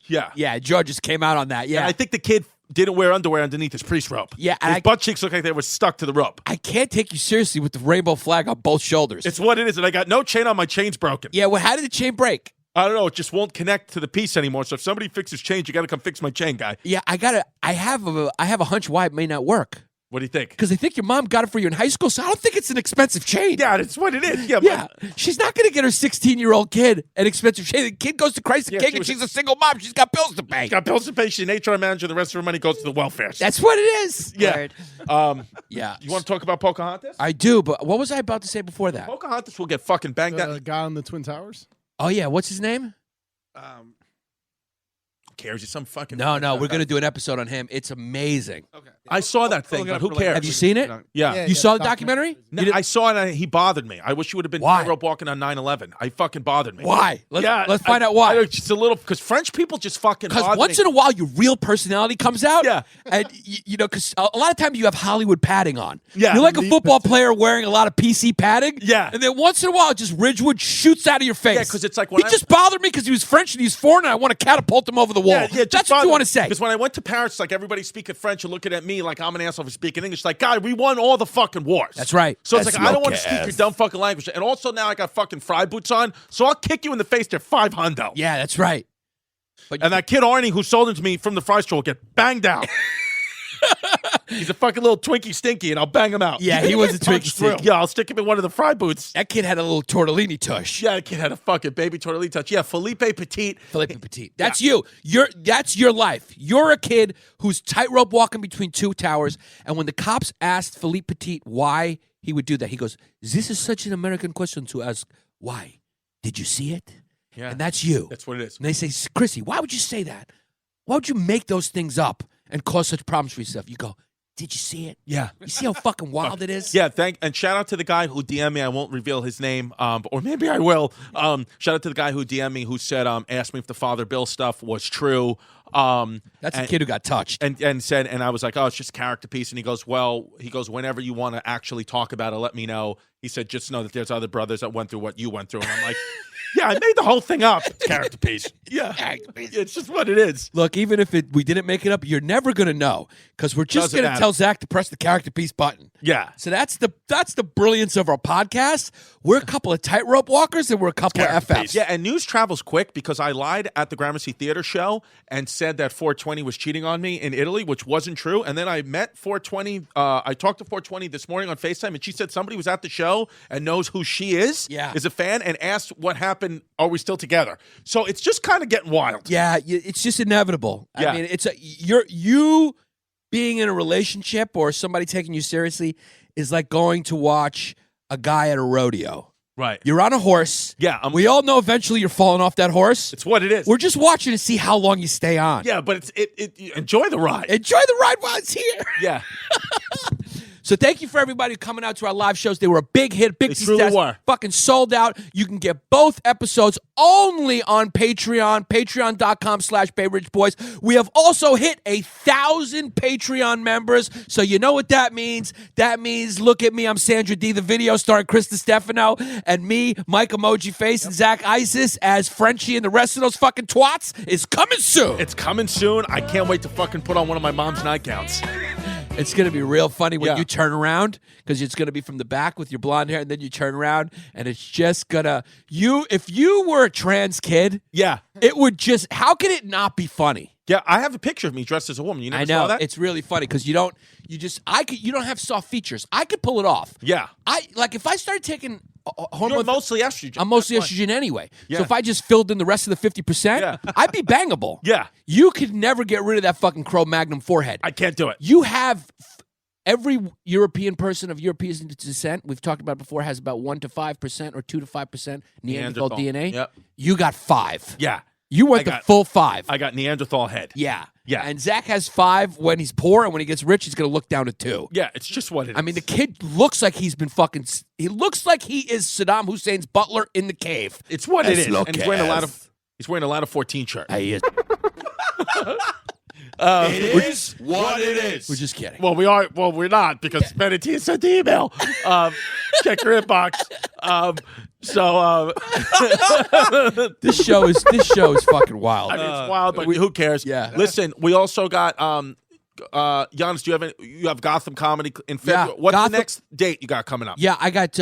S4: Yeah.
S5: Yeah. George just came out on that. Yeah.
S4: And I think the kid didn't wear underwear underneath his priest robe.
S5: Yeah, and
S4: his butt cheeks looked like they were stuck to the rope.
S5: I can't take you seriously with the rainbow flag on both shoulders.
S4: It's what it is, and I got no chain on. My chain's broken.
S5: Yeah. Well, how did the chain break?
S4: I don't know. It just won't connect to the piece anymore. So if somebody fixes chains, you got to come fix my chain, guy.
S5: Yeah. I have a hunch why it may not work.
S4: What do you think?
S5: Because I think your mom got it for you in high school, so I don't think it's an expensive chain.
S4: Yeah, that's what it is. Yeah,
S5: Yeah, she's not going to get her 16-year-old kid an expensive chain. The kid goes to Christ the
S4: Yeah,
S5: King,
S4: she
S5: and
S4: was-
S5: she's a single mom. She's got bills to pay.
S4: She's got bills to pay. She's an HR manager. The rest of her money goes to the welfare.
S5: That's what it is.
S4: yeah.
S5: Yeah.
S4: You want to talk about Pocahontas?
S5: I do, but what was I about to say before that?
S4: Pocahontas will get fucking banged
S1: The
S4: out.
S1: guy on the Twin Towers.
S5: Oh, yeah. What's his name?
S4: cares? He's some fucking.
S5: No, we're gonna do an episode on him. It's amazing.
S4: I saw that thing, but who cares?
S5: Have you seen it?
S4: Yeah.
S5: You saw the documentary?
S4: No, I saw it. And he bothered me. I wish you would have been
S5: Why?
S4: rope walking on 9/11. I fucking bothered me.
S5: Why? Let's find out why.
S4: Just a little because French people just fucking.
S5: Because once in a while, your real personality comes out.
S4: Yeah.
S5: And, you know, because a lot of times you have Hollywood padding on.
S4: Yeah.
S5: You're like a football player wearing a lot of PC padding.
S4: Yeah.
S5: And then once in a while, just Ridgewood shoots out of your face.
S4: Yeah, 'cause it's like
S5: he
S4: when
S5: just bothered me because he was French and he's foreign and I want to catapult him over the wall.
S4: Yeah,
S5: That's what you want to say.
S4: Because when I went to Paris, it's like everybody speaking French and looking at me like I'm an asshole for speaking English. Like, guy, we won all the fucking wars.
S5: That's right.
S4: So it's
S5: That's
S4: like, I don't want to
S5: low-caste.
S4: speak your dumb fucking language. And also now I got fucking fry boots on, so I'll kick you in the face. They're $500.
S5: Yeah, that's right. But
S4: And that kid Arnie who sold them to me from the fry store will get banged out. He's a fucking little Twinkie Stinky, and I'll bang him out.
S5: Yeah, he was a
S4: Punch
S5: Twinkie
S4: through.
S5: Stinky.
S4: Yeah, I'll stick him in one of the fry boots.
S5: that kid had a little tortellini tush.
S4: Yeah, the kid had a fucking baby tortellini touch. Yeah, Felipe Petit.
S5: Philippe Petit. That's you. That's your life. You're a kid who's tightrope walking between two towers. And when the cops asked Philippe Petit why he would do that, he goes, "This is such an American question to ask. Why? Did you see it?"
S4: Yeah.
S5: And that's you.
S4: That's what it is.
S5: And they say, "Chrissy, why would you say that? Why would you make those things up and cause such problems for yourself?" You go, "Did you see it?
S4: Yeah.
S5: You see how fucking wild it is?"
S4: Yeah, and shout out to the guy who DM'd me. I won't reveal his name, or maybe I will. Shout out to the guy who DM'd me who said, asked me if the Father Bill stuff was true.
S5: That's the kid who got touched.
S4: And said, and I was like, oh, it's just a character piece. And he goes, whenever you want to actually talk about it, let me know. He said, just know that there's other brothers that went through what you went through. And I'm like, yeah, I made the whole thing up. It's a character piece. Yeah, it's just what it is.
S5: Look, even if we didn't make it up, you're never gonna know because we're just
S4: Doesn't
S5: gonna
S4: matter.
S5: tell Zach to press the character piece button.
S4: Yeah.
S5: So that's the brilliance of our podcast. We're a couple of tightrope walkers and we're a couple of FFs.
S4: Yeah, and news travels quick because I lied at the Gramercy Theater show and said that 420 was cheating on me in Italy, which wasn't true. And then I met 420. I talked to 420 this morning on FaceTime, and she said somebody was at the show and knows who she is, is a fan, and asked what happened. Are we still together? So it's just kind of getting wild.
S5: Yeah, it's just inevitable.
S4: Yeah.
S5: I mean, you being in a relationship or somebody taking you seriously is like going to watch a guy at a rodeo.
S4: Right.
S5: You're on a horse.
S4: Yeah.
S5: We all know eventually you're falling off that horse.
S4: It's what it is.
S5: We're just watching to see how long you stay on.
S4: Yeah, but enjoy the ride.
S5: Enjoy the ride while it's here.
S4: Yeah.
S5: So thank you for everybody coming out to our live shows. They were a big hit, big
S4: They
S5: success.
S4: truly were.
S5: Fucking sold out. You can get both episodes only on Patreon, patreon.com/Bay Ridge Boys. We have also hit 1,000 Patreon members. So you know what that means. That means, look at me, I'm Sandra D, the video starring Chris Stefano, and me, Mike Emoji Face, and Zach Isis as Frenchie and the rest of those fucking twats is coming soon.
S4: It's coming soon. I can't wait to fucking put on one of my mom's nightgowns.
S5: It's going to be real funny when
S4: Yeah.
S5: you turn around because it's going to be from the back with your blonde hair, and then you turn around and it's just going to if you were a trans kid,
S4: Yeah.
S5: it would just how could it not be funny?
S4: Yeah, I have a picture of me dressed as a woman. You never
S5: I know
S4: saw that?
S5: it's really funny because you don't have soft features. I could pull it off.
S4: Yeah.
S5: If I started taking
S4: You're
S5: hormone.
S4: mostly estrogen.
S5: I'm mostly
S4: That's why.
S5: estrogen anyway.
S4: Yeah.
S5: So if I just filled in the rest of the 50%,
S4: Yeah.
S5: I'd be bangable.
S4: Yeah.
S5: You could never get rid of that fucking Cro-Magnon forehead.
S4: I can't do it.
S5: You have every European person of European descent, we've talked about before, has about 1 to 5% or 2 to 5% Neanderthal DNA.
S4: Yep.
S5: You got 5.
S4: Yeah.
S5: You went
S4: I
S5: the
S4: got-
S5: full 5.
S4: I got Neanderthal head.
S5: Yeah.
S4: Yeah.
S5: And Zach has 5 when he's poor, and when he gets rich, he's going to look down to 2.
S4: Yeah, it's just what it is.
S5: I mean, the kid looks like he's been fucking. He looks like he is Saddam Hussein's butler in the cave.
S4: it's what it
S5: That's
S4: is. And he's wearing a lot
S5: low-caste.
S4: of 14 shirt.
S5: He is.
S4: It is what it is.
S5: We're just kidding.
S4: Well, we are. Well, we're not because Benetton sent the email. Check your inbox.
S5: This show is fucking wild.
S4: I mean, it's wild, but who cares?
S5: Yeah.
S4: Listen, we also got Giannis. Do you have Gotham comedy in February?
S5: Yeah,
S4: What's
S5: Gotham-
S4: the next date you got coming up?
S5: Yeah, I got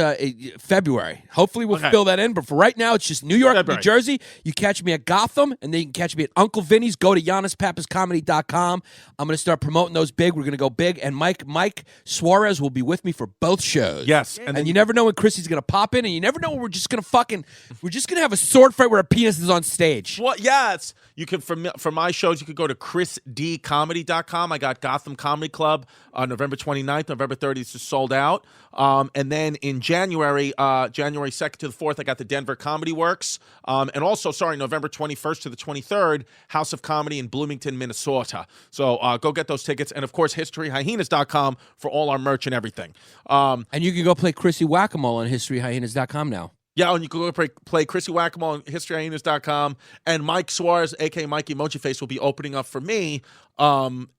S5: February. Hopefully we'll
S4: Okay.
S5: fill that in. But for right now, it's just New York,
S4: February.
S5: New Jersey. You catch me at Gotham, and then you can catch me at Uncle Vinny's. Go to YannisPapasComedy.com. I'm going to start promoting those big. We're going to go big. And Mike Suarez will be with me for both shows.
S4: Yes.
S5: And you never know when Chrissy's going to pop in, and you never know when we're just going to have a sword fight where a penis is on stage.
S4: Well, yeah, you can for my shows. You could go to ChrisDComedy.com. I got got Gotham Comedy Club November 29th. November 30th is sold out. And then in January 2nd to the 4th, I got the Denver Comedy Works. And also, November 21st to the 23rd, House of Comedy in Bloomington, Minnesota. So go get those tickets. And, of course, historyhyenas.com for all our merch and everything.
S5: And you can go play Chrissy Whack-A-Mole on historyhyenas.com now.
S4: Yeah, and you can go play Chrissy Whack-A-Mole on historyhyenas.com. And Mike Suarez, a.k.a. Mikey Emoji Face, will be opening up for me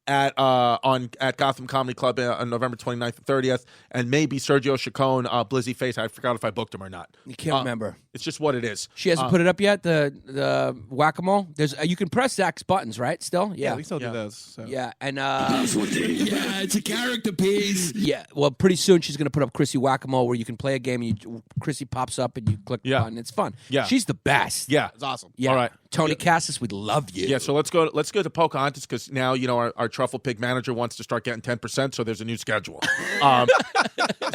S4: at Gotham Comedy Club on November 29th and 30th. And maybe Sergio Chacon, Blizzy Face. I forgot if I booked him or not.
S5: You can't remember.
S4: It's just what it is.
S5: She hasn't put it up yet, the Whack-A-Mole? There's you can press Zach's buttons, right, still?
S1: Yeah, we still do those. So.
S5: Yeah, and
S8: yeah, it's a character piece.
S5: yeah, well, pretty soon she's going to put up Chrissy Whack-A-Mole where you can play a game and Chrissy pops up and you click the button. It's fun.
S4: Yeah.
S5: She's the best.
S4: Yeah.
S1: It's awesome.
S5: Yeah.
S4: All right.
S5: Tony Cassis, we love you.
S4: Yeah, so let's go to Pocahontas because now, our Truffle Pig manager wants to start getting 10%, so there's a new schedule.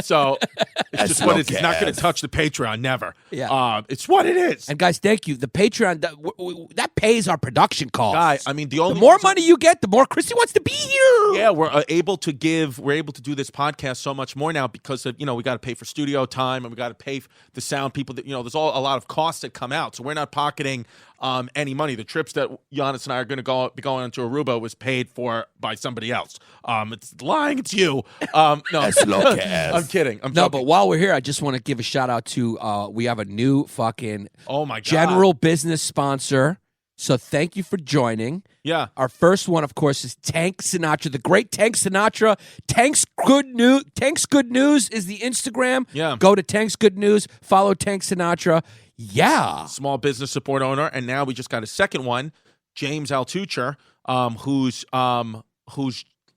S4: So it's just what it is. He's not going to touch the Patreon, never.
S5: Yeah.
S4: It's what it is.
S5: And guys, thank you. The Patreon, that pays our production costs.
S4: Guy, I mean,
S5: the more money you get, the more Chrissy wants to be here.
S4: Yeah, we're able to do this podcast so much more now because of, we got to pay for studio time and we got to pay for the sound people that, there's a lot of costs that come out. So we're not pocketing any money. The trips that Giannis and I are going to be going to Aruba was paid for by somebody else. It's lying. It's you. No, I'm kidding. I'm joking.
S5: But while we're here, I just want to give a shout out to we have a new fucking general business sponsor. So thank you for joining.
S4: Yeah.
S5: Our first one, of course, is Tank Sinatra, the great Tank Sinatra. Tank's Good News is the Instagram.
S4: Yeah.
S5: Go to Tank's Good News. Follow Tank Sinatra. Yeah.
S4: Small business support owner. And now we just got a second one, James Altucher, who's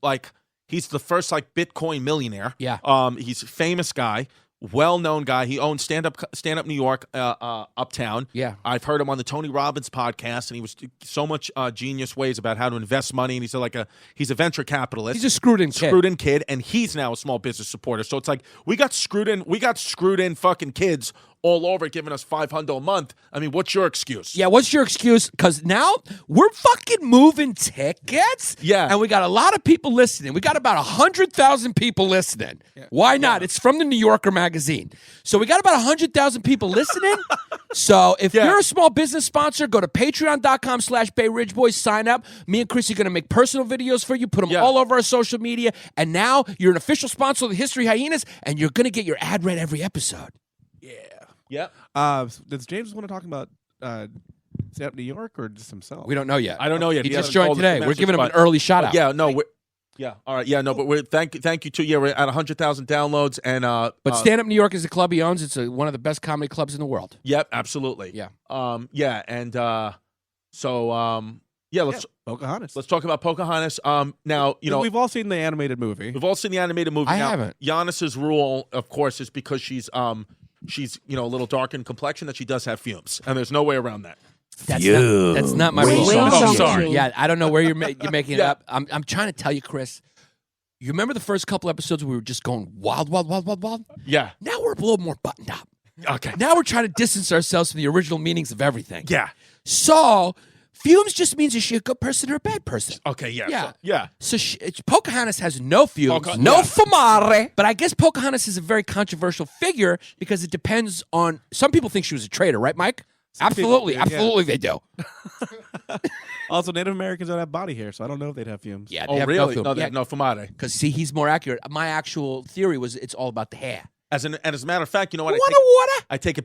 S4: like, he's the first Bitcoin millionaire.
S5: Yeah.
S4: He's a famous guy. Well-known guy. He owns Stand Up New York, Uptown.
S5: Yeah.
S4: I've heard him on the Tony Robbins podcast, and he was so much genius ways about how to invest money. And he's a venture capitalist.
S5: He's a screwed in
S4: kid, and he's now a small business supporter. So it's like we got screwed in fucking kids all over giving us $500 a month. I mean, what's your excuse?
S5: Yeah, what's your excuse? Because now we're fucking moving tickets.
S4: Yeah.
S5: And we got a lot of people listening. We got about 100,000 people listening. Yeah. Why not? Yeah. It's from the New Yorker magazine. So we got about 100,000 people listening. So if you're a small business sponsor, go to patreon.com/Bay Ridge Boys, sign up. Me and Chris are going to make personal videos for you, put them all over our social media. And now you're an official sponsor of the History Hyenas, and you're going to get your ad read every episode.
S4: Yep.
S1: Does James want to talk about Stand Up New York or just himself?
S5: We don't know yet.
S4: I don't know yet.
S5: He just joined today. We're giving him an early shout out.
S4: Yeah, no. All right. Yeah, no, but we're thank you too. Yeah, we're at 100,000 downloads and
S5: But Stand Up New York is a club he owns. It's one of the best comedy clubs in the world.
S4: Yep, absolutely.
S5: Yeah.
S4: Let's
S1: Pocahontas.
S4: Let's talk about Pocahontas. Now,
S1: we've all seen the animated movie.
S4: We've all seen the animated movie.
S5: I haven't.
S4: Giannis's rule, of course, is because she's a little dark in complexion that she does have fumes, and there's no way around that.
S5: That's not my rule.
S6: Oh,
S4: sorry.
S5: Yeah, I don't know where you're making it up. I'm trying to tell you, Chris. You remember the first couple episodes where we were just going wild?
S4: Yeah.
S5: Now we're a little more buttoned up.
S4: Okay.
S5: Now we're trying to distance ourselves from the original meanings of everything.
S4: Yeah.
S5: So fumes just means is she a good person or a bad person?
S4: Okay. Yeah.
S5: Yeah.
S4: Yeah.
S5: So Pocahontas has no fumes, no fumare. But I guess Pocahontas is a very controversial figure because it depends on. Some people think she was a traitor, right, Mike? Absolutely, they do.
S1: Also, Native Americans don't have body hair, so I don't know if they'd have fumes.
S5: Yeah, they
S4: Oh,
S5: have
S4: really?
S5: no
S4: No,
S5: fumes.
S4: no fumare.
S5: Because see, he's more accurate. My actual theory was it's all about the hair.
S4: As a matter of fact, you know what?
S5: Water.
S4: I take it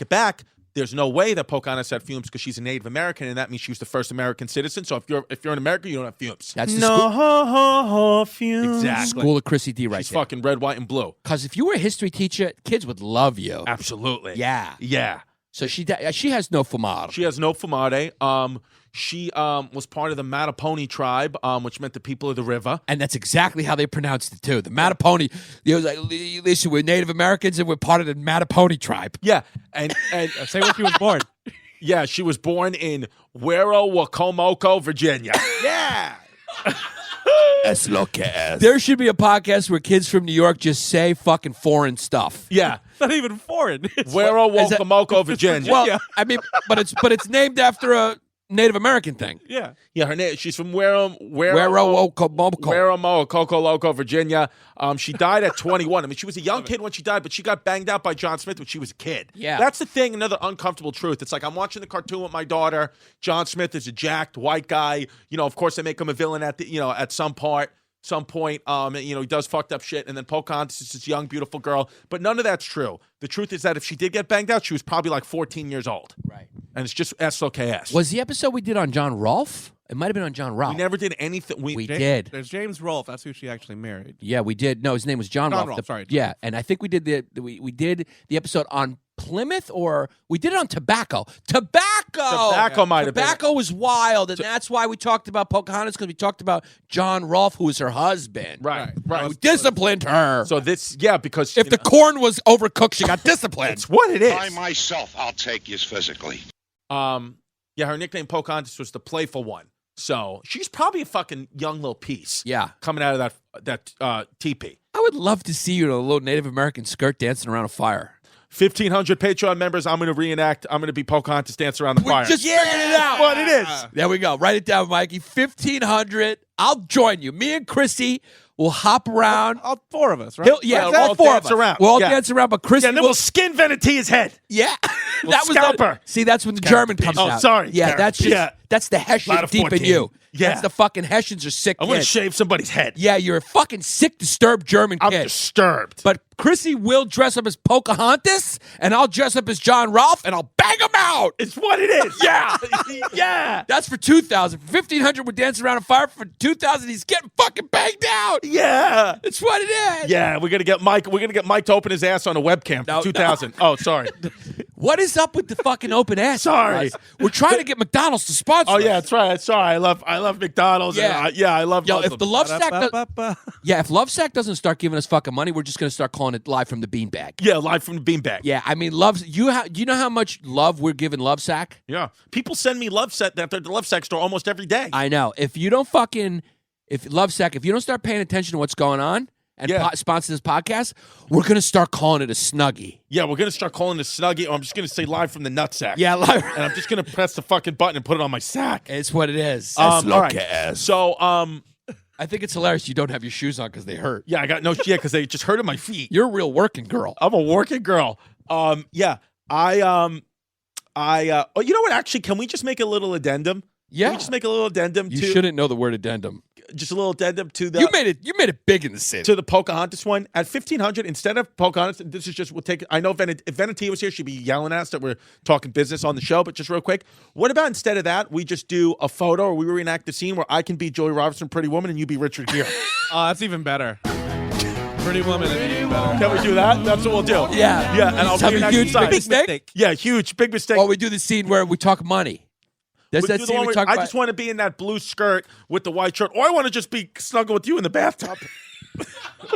S4: back. There's no way that Pocahontas had fumes because she's a Native American, and that means she was the first American citizen. So if you're in America, you don't have fumes.
S5: That's the
S4: fumes. Exactly.
S5: school of Chrissy D right
S4: She's
S5: there.
S4: fucking red, white, and blue.
S5: Because if you were a history teacher, kids would love you.
S4: Absolutely.
S5: Yeah.
S4: Yeah.
S5: So she has no fumare.
S4: She has no fumare. She was part of the Mattapony tribe, which meant the people of the river.
S5: And that's exactly how they pronounced it, too. The Mattapony. It was like, listen, we're Native Americans and we're part of the Mattapony tribe.
S4: Yeah. And
S1: Say where she was born.
S4: yeah, she was born in Wacomoco, Virginia. Yeah.
S5: There should be a podcast where kids from New York just say fucking foreign stuff.
S4: Yeah.
S1: It's not even foreign. It's
S4: Wacomoco, Virginia.
S5: Well, I mean, but it's named after a Native American thing.
S1: Yeah.
S4: Yeah, her name. She's from Coco Loco, Virginia. She died at 21. I mean, she was a young kid when she died, but she got banged out by John Smith when she was a kid.
S5: Yeah.
S4: That's the thing, another uncomfortable truth. It's like I'm watching the cartoon with my daughter. John Smith is a jacked white guy. You know, of course, they make him a villain at some point. He does fucked up shit, and then Pocahontas is this young, beautiful girl. But none of that's true. The truth is that if she did get banged out, she was probably like 14 years old.
S5: Right.
S4: And it's just SOKS.
S5: Was the episode we did on John Rolfe? It might have been on John Rolfe.
S4: We never did anything.
S5: We did.
S1: There's James Rolfe. That's who she actually married.
S5: Yeah, we did. No, his name was John Rolfe.
S1: Rolfe, sorry.
S5: Yeah, and I think we did we did the episode on Plymouth, or we did it on tobacco.
S4: Tobacco might have been.
S5: Tobacco was wild, and that's why we talked about Pocahontas, because we talked about John Rolfe, who was her husband.
S4: Right.
S5: We disciplined her.
S4: So because
S5: if the corn was overcooked, she got disciplined.
S4: It's what it is.
S7: I myself, I'll take you physically.
S4: Yeah, her nickname Pocahontas was the playful one. So she's probably a fucking young little piece.
S5: Yeah.
S4: Coming out of that teepee.
S5: I would love to see you in a little Native American skirt dancing around a fire.
S4: 1,500 Patreon members. I'm going to reenact. I'm going to be Pocahontas dancing around the fire.
S5: Just figured it out.
S4: What it is.
S5: There we go. Write it down, Mikey. 1,500. I'll join you. Me and Chrissy will hop around.
S1: All four of us, right?
S5: All four of us.
S4: Around.
S5: We'll all dance around, but Chrissy
S4: and then we'll skin Venetia's head.
S5: Yeah.
S4: We'll scalp her.
S5: See, that's when the German comes out.
S4: Oh, sorry.
S5: Yeah, that's the Hessian
S4: Lot of
S5: deep in
S4: 14.
S5: you.
S4: Yeah.
S5: That's the fucking Hessians are sick
S4: I want to
S5: kids.
S4: shave somebody's head.
S5: Yeah, you're a fucking sick, disturbed German
S4: I'm
S5: kid.
S4: disturbed.
S5: But Chrissy will dress up as Pocahontas, and I'll dress up as John Rolfe, and I'll bang them out.
S4: It's what it is.
S5: Yeah.
S4: Yeah.
S5: That's for 2,000. 1,500 would dance around a fire. For 2,000, he's getting fucking banged out.
S4: Yeah.
S5: It's what it is.
S4: Yeah, we're gonna get Mike to open his ass on a webcam for 2,000. Oh, sorry.
S5: What is up with the fucking open ass?
S4: Sorry.
S5: guys? We're trying to get McDonald's to sponsor.
S4: Oh
S5: us.
S4: yeah, that's right. Sorry, I love McDonald's.
S5: Yeah.
S4: And I love.
S5: Yo,
S4: Muslims.
S5: if the
S1: Ba-da-ba-ba-ba.
S5: if Lovesack doesn't start giving us fucking money, we're just gonna start calling it live from the beanbag.
S4: Yeah, live from the beanbag.
S5: Yeah, I mean, do you know how much love we're giving Lovesack?
S4: Yeah. People send me love set at the Lovesack store almost every day.
S5: I know. If you don't start paying attention to what's going on and sponsor this podcast, we're gonna start calling it a Snuggie.
S4: Yeah, we're gonna start calling it Snuggie, or I'm just gonna say live from the nutsack.
S5: Yeah, live.
S4: And I'm just gonna press the fucking button and put it on my sack.
S5: It's what it is.
S4: All right. So
S5: I think it's hilarious you don't have your shoes on because they hurt.
S4: yeah, I got no shit because they just hurted my feet.
S5: You're a real working girl.
S4: I'm a working girl. Yeah. You know what? Actually, can we just make a little addendum?
S5: Yeah.
S4: Can we just make a little addendum
S5: You
S4: to
S5: shouldn't know the word addendum.
S4: just a little addendum to the
S5: You made it big in the city.
S4: to the Pocahontas one at 1,500 instead of Pocahontas. This is just we'll take. I know if Venetia was here, she'd be yelling at us that we're talking business on the show. But just real quick, what about instead of that, we just do a photo or we reenact the scene where I can be Julie Roberts from Pretty Woman and you be Richard Gere.
S1: Oh, that's even better. Pretty Woman is even better.
S4: Can we do that? That's what we'll do.
S5: Yeah.
S4: Yeah, and I'll
S5: Have a
S4: reenact
S5: huge
S4: the
S5: big
S4: side.
S5: mistake.
S4: Yeah, huge big mistake.
S5: Or we do the scene where we talk money. There's
S4: We
S5: that
S4: do the
S5: scene
S4: one
S5: we
S4: where
S5: talk
S4: I
S5: about.
S4: just want to be in that blue skirt with the white shirt, or I want to just be snuggle with you in the bathtub.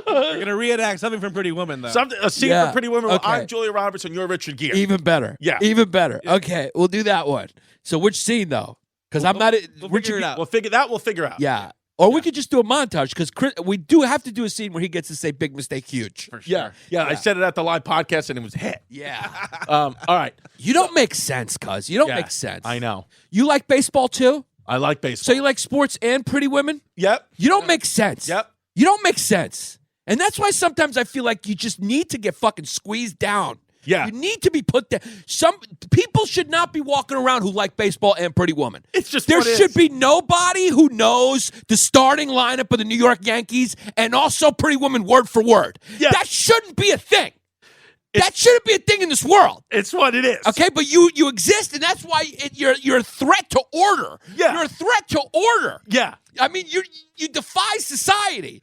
S1: We're gonna reenact something from Pretty Woman, though.
S4: A scene
S5: Yeah,
S4: from Pretty Woman where
S5: okay.
S4: I'm Julia Roberts and you're Richard Gere.
S5: Even better.
S4: Yeah.
S5: Even better. Okay, we'll do that one. So which scene though? Because I'm not.
S1: We'll
S5: Richard
S1: figure it
S5: Gere-
S1: out.
S4: We'll figure out.
S5: Yeah. Or we could just do a montage because we do have to do a scene where he gets to say "big mistake, huge."
S1: For sure.
S4: Yeah. I said it at the live podcast and it was hit.
S5: Yeah.
S4: All right.
S5: You don't make sense, cuz. You don't
S4: Yeah,
S5: make sense.
S4: I know.
S5: You like baseball too?
S4: I like baseball.
S5: So you like sports and Pretty Women?
S4: Yep.
S5: You don't make sense.
S4: Yep.
S5: You don't make sense. And that's why sometimes I feel like you just need to get fucking squeezed down.
S4: Yeah.
S5: You need to be put down. Some people should not be walking around who like baseball and Pretty Woman.
S4: It's just
S5: there
S4: what it
S5: should
S4: is.
S5: be nobody who knows the starting lineup of the New York Yankees and also Pretty Woman word for word.
S4: Yeah.
S5: That shouldn't be a thing. That shouldn't be a thing in this world.
S4: It's what it is.
S5: Okay, but you exist, and that's why you're a threat to order.
S4: Yeah.
S5: You're a threat to order.
S4: Yeah.
S5: I mean, you defy society.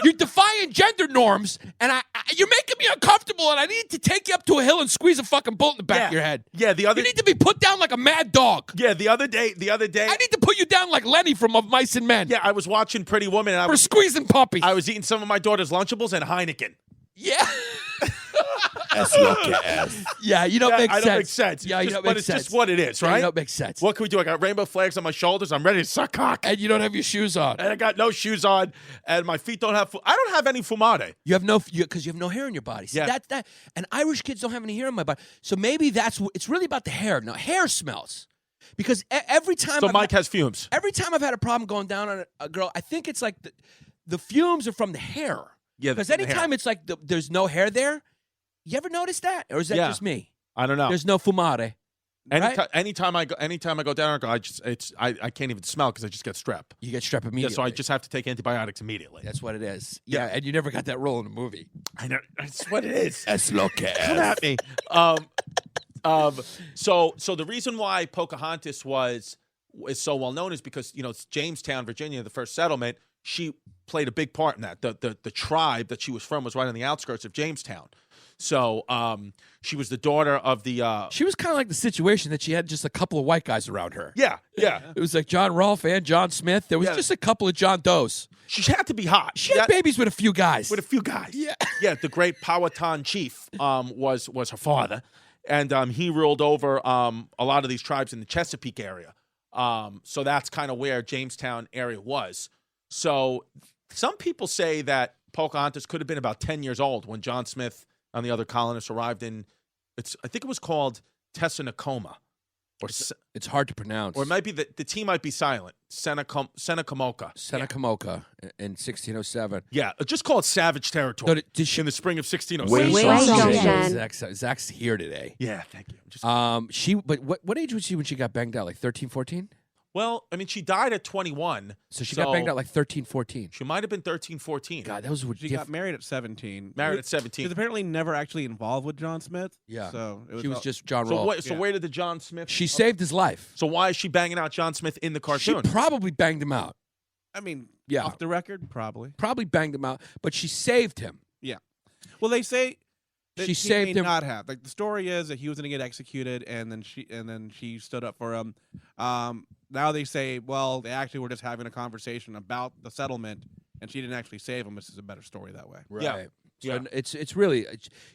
S5: You're defying gender norms, and you're making me uncomfortable, and I need to take you up to a hill and squeeze a fucking bullet in the back of your head.
S4: Yeah.
S5: You need to be put down like a mad dog.
S4: Yeah. The other day.
S5: I need to put you down like Lenny from Of Mice and Men.
S4: Yeah. I was watching Pretty Woman and
S5: For squeezing puppies.
S4: I was eating some of my daughter's Lunchables and Heineken.
S5: Yeah. Yeah, you don't
S4: Yeah,
S5: make
S4: I
S5: sense.
S4: don't make sense.
S5: Yeah,
S4: It's
S5: you
S4: just-
S5: don't
S4: but
S5: make
S4: it's
S5: sense.
S4: just what it is,
S5: Yeah,
S4: right?
S5: you don't make sense.
S4: What can we do? I got rainbow flags on my shoulders. I'm ready to suck cock.
S5: And you don't have your shoes on.
S4: And I got no shoes on, and my feet don't have. I don't have any fumade.
S5: You have because you have no hair in your body. See,
S4: Yeah.
S5: and Irish kids don't have any hair in my body. So maybe it's really about the hair. Now, hair smells. because every time.
S4: So Mike has fumes.
S5: Every time I've had a problem going down on a girl, I think it's like the fumes are from the hair.
S4: Yeah,
S5: because
S4: from the
S5: anytime
S4: hair.
S5: it's like there's no hair there, you ever notice that, or is that just me?
S4: I don't know.
S5: There's no fumare.
S4: Anytime I go down on a girl, I can't even smell because I just get strep.
S5: You get strep immediately.
S4: Yeah, so I just have to take antibiotics immediately.
S5: That's what it is. Yeah, and you never got that role in a movie.
S4: I know. That's what it is.
S5: Es lo que
S4: Come
S5: es.
S4: at me. So the reason why Pocahontas is so well known is because it's Jamestown, Virginia, the first settlement. She played a big part in that. The tribe that she was from was right on the outskirts of Jamestown. So she was the daughter of the.
S5: She was kind of like the situation that she had just a couple of white guys around her.
S4: Yeah.
S5: It was like John Rolfe and John Smith. There was just a couple of John Does.
S4: She had to be hot.
S5: She had babies with a few guys.
S4: Yeah. Yeah. The great Powhatan chief was her father, and he ruled over a lot of these tribes in the Chesapeake area. So that's kind of where Jamestown area was. So some people say that Pocahontas could have been about 10 years old when John Smith and the other colonists arrived in. I think it was called Tessinocoma,
S5: it's hard to pronounce.
S4: or it might be the T might be silent. Senecamoca.
S5: Senecamoca in 1607.
S4: Yeah, just call it savage territory.
S5: So did she,
S4: in the spring of 1607.
S5: Zach's here today.
S4: Yeah, thank you.
S5: But what age was she when she got banged out? Like 13, 14?
S4: Well, I mean, she died at 21.
S5: So she got banged out like 13, 14.
S4: She might have been 13, 14.
S5: God, that was
S1: She got married at 17.
S4: Married at 17.
S1: She was apparently never actually involved with John Smith.
S5: Yeah.
S1: So
S5: She was just John Rolfe.
S4: So where did the John Smith?
S5: She saved his life.
S4: So why is she banging out John Smith in the cartoon?
S5: She probably banged him out.
S1: I mean,
S5: Yeah.
S1: off the record, probably.
S5: Probably banged him out, but she saved him.
S1: Yeah. Well, they say that
S5: She
S1: he
S5: saved
S1: may
S5: him.
S1: not have. Like the story is that he was going to get executed, and then she stood up for him. Now they say, well, they actually were just having a conversation about the settlement, and she didn't actually save him. This is a better story that way.
S5: Right.
S4: Yeah.
S5: So it's really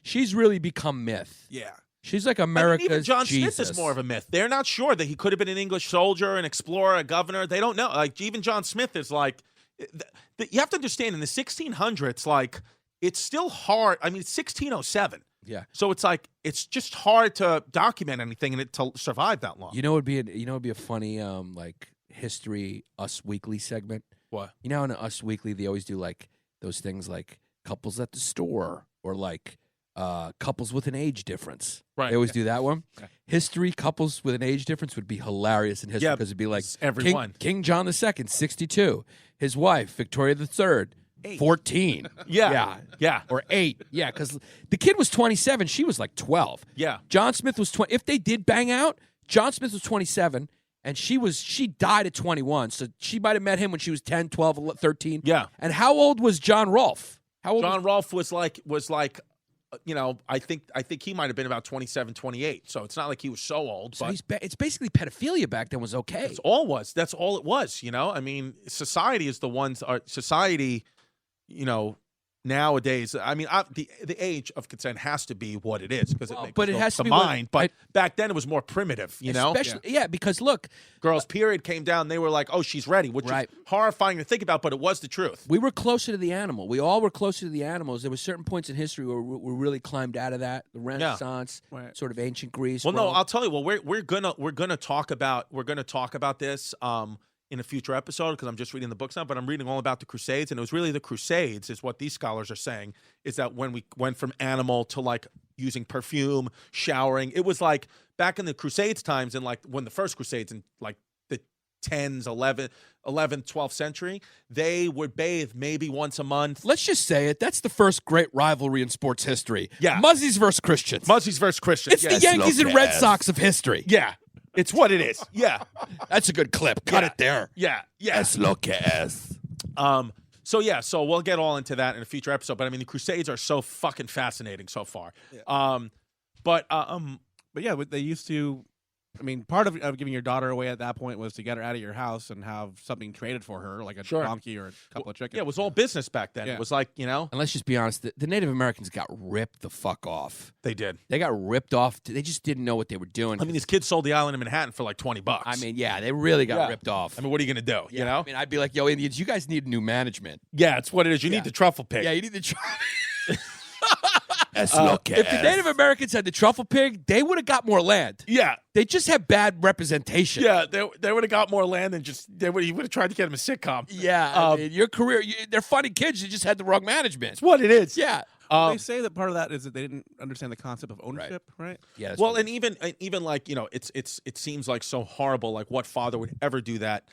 S5: she's really become myth.
S1: Yeah.
S5: She's like
S4: I mean,
S5: America's
S4: even John
S5: Jesus.
S4: Smith is more of a myth. They're not sure that he could have been an English soldier, an explorer, a governor. They don't know. Like even John Smith is like, you have to understand in the 1600s, like it's still hard. I mean, it's 1607.
S5: Yeah.
S4: So it's like it's just hard to document anything and it to survive that long.
S5: You know, it'd be a funny like history Us Weekly segment.
S4: What?
S5: You know, in Us Weekly, they always do like those things like couples at the store or like couples with an age difference.
S4: Right.
S5: They always do that one.
S4: Yeah.
S5: History couples with an age difference would be hilarious in history
S4: Yeah,
S5: because it'd be like
S4: everyone.
S5: King John II, 62. His wife, Victoria III, 14.
S4: Yeah.
S5: Or 8. Yeah, because the kid was 27. She was like 12.
S4: Yeah.
S5: John Smith was 20. If they did bang out, John Smith was 27, and she died at 21. So she might have met him when she was 10, 12, 13.
S4: Yeah.
S5: And how old was John Rolfe? How old?
S4: John Rolfe was like I think he might have been about 27, 28. So it's not like he was so old.
S5: So
S4: But
S5: it's basically pedophilia back then was okay.
S4: That's all it was. I mean, society is the ones. Society, nowadays. I mean, the age of consent has to be what it is because
S5: but it has to
S4: the
S5: be
S4: mind. But back then it was more primitive.
S5: Especially, because look,
S4: girls' period came down. They were like, "Oh, she's ready," which
S5: Right.
S4: is horrifying to think about, but it was the truth.
S5: we were closer to the animal. We all were closer to the animals. There were certain points in history where we really climbed out of that. The Renaissance,
S1: Right.
S5: sort of ancient Greece.
S4: Well, no,
S5: Rome.
S4: I'll tell you. Well, we're gonna talk about this in a future episode because I'm just reading the books now. But I'm reading all about the Crusades, and it was really the Crusades, is what these scholars are saying, is that when we went from animal to like using perfume, showering, it was like back in the Crusades times, and like when the first Crusades in like the 10s, 11th, 12th century, they would bathe maybe once a month.
S5: Let's just say it. That's the first great rivalry in sports history.
S4: Yeah.
S5: Muzzies versus Christians.
S4: Muzzies versus Christians.
S5: It's the Yankees and Red Sox of history.
S4: Yeah. It's what it is. Yeah.
S5: That's a good clip. Cut
S4: Yeah.
S5: it there.
S4: Yeah. Yeah.
S5: lo que es.
S4: So we'll get all into that in a future episode. But I mean, the Crusades are so fucking fascinating so far.
S1: Yeah. But yeah, they used to. I mean, part of giving your daughter away at that point was to get her out of your house and have something traded for her, like a
S4: Sure.
S1: donkey or a couple of chickens.
S4: yeah, it was all business back then.
S1: Yeah.
S4: It was like,
S5: And let's just be honest. The Native Americans got ripped the fuck off.
S4: they did.
S5: They got ripped off. They just didn't know what they were doing.
S4: I mean, these kids sold the island of Manhattan for like $20.
S5: I mean, yeah, they really got
S4: Yeah.
S5: ripped off.
S4: I mean, what are you gonna do?
S5: yeah,
S4: You know?
S5: I mean, I'd be like, yo, Indians, you guys need new management.
S4: Yeah, it's what it is. You
S5: Yeah.
S4: need the truffle pig.
S5: Yeah, you need to try. If the Native Americans had the truffle pig, they would have got more land.
S4: Yeah.
S5: They just have bad representation.
S4: Yeah, they would have got more land than just he would have tried to get him a sitcom.
S5: Yeah, I mean, your career, they're funny kids. You just had the wrong management.
S4: It's what it is.
S5: Yeah.
S1: They say that part of that is that they didn't understand the concept of ownership, right?
S5: Yeah. that's
S4: Well,
S5: what-
S4: and even like, it seems like so horrible. Like, what father would ever do that?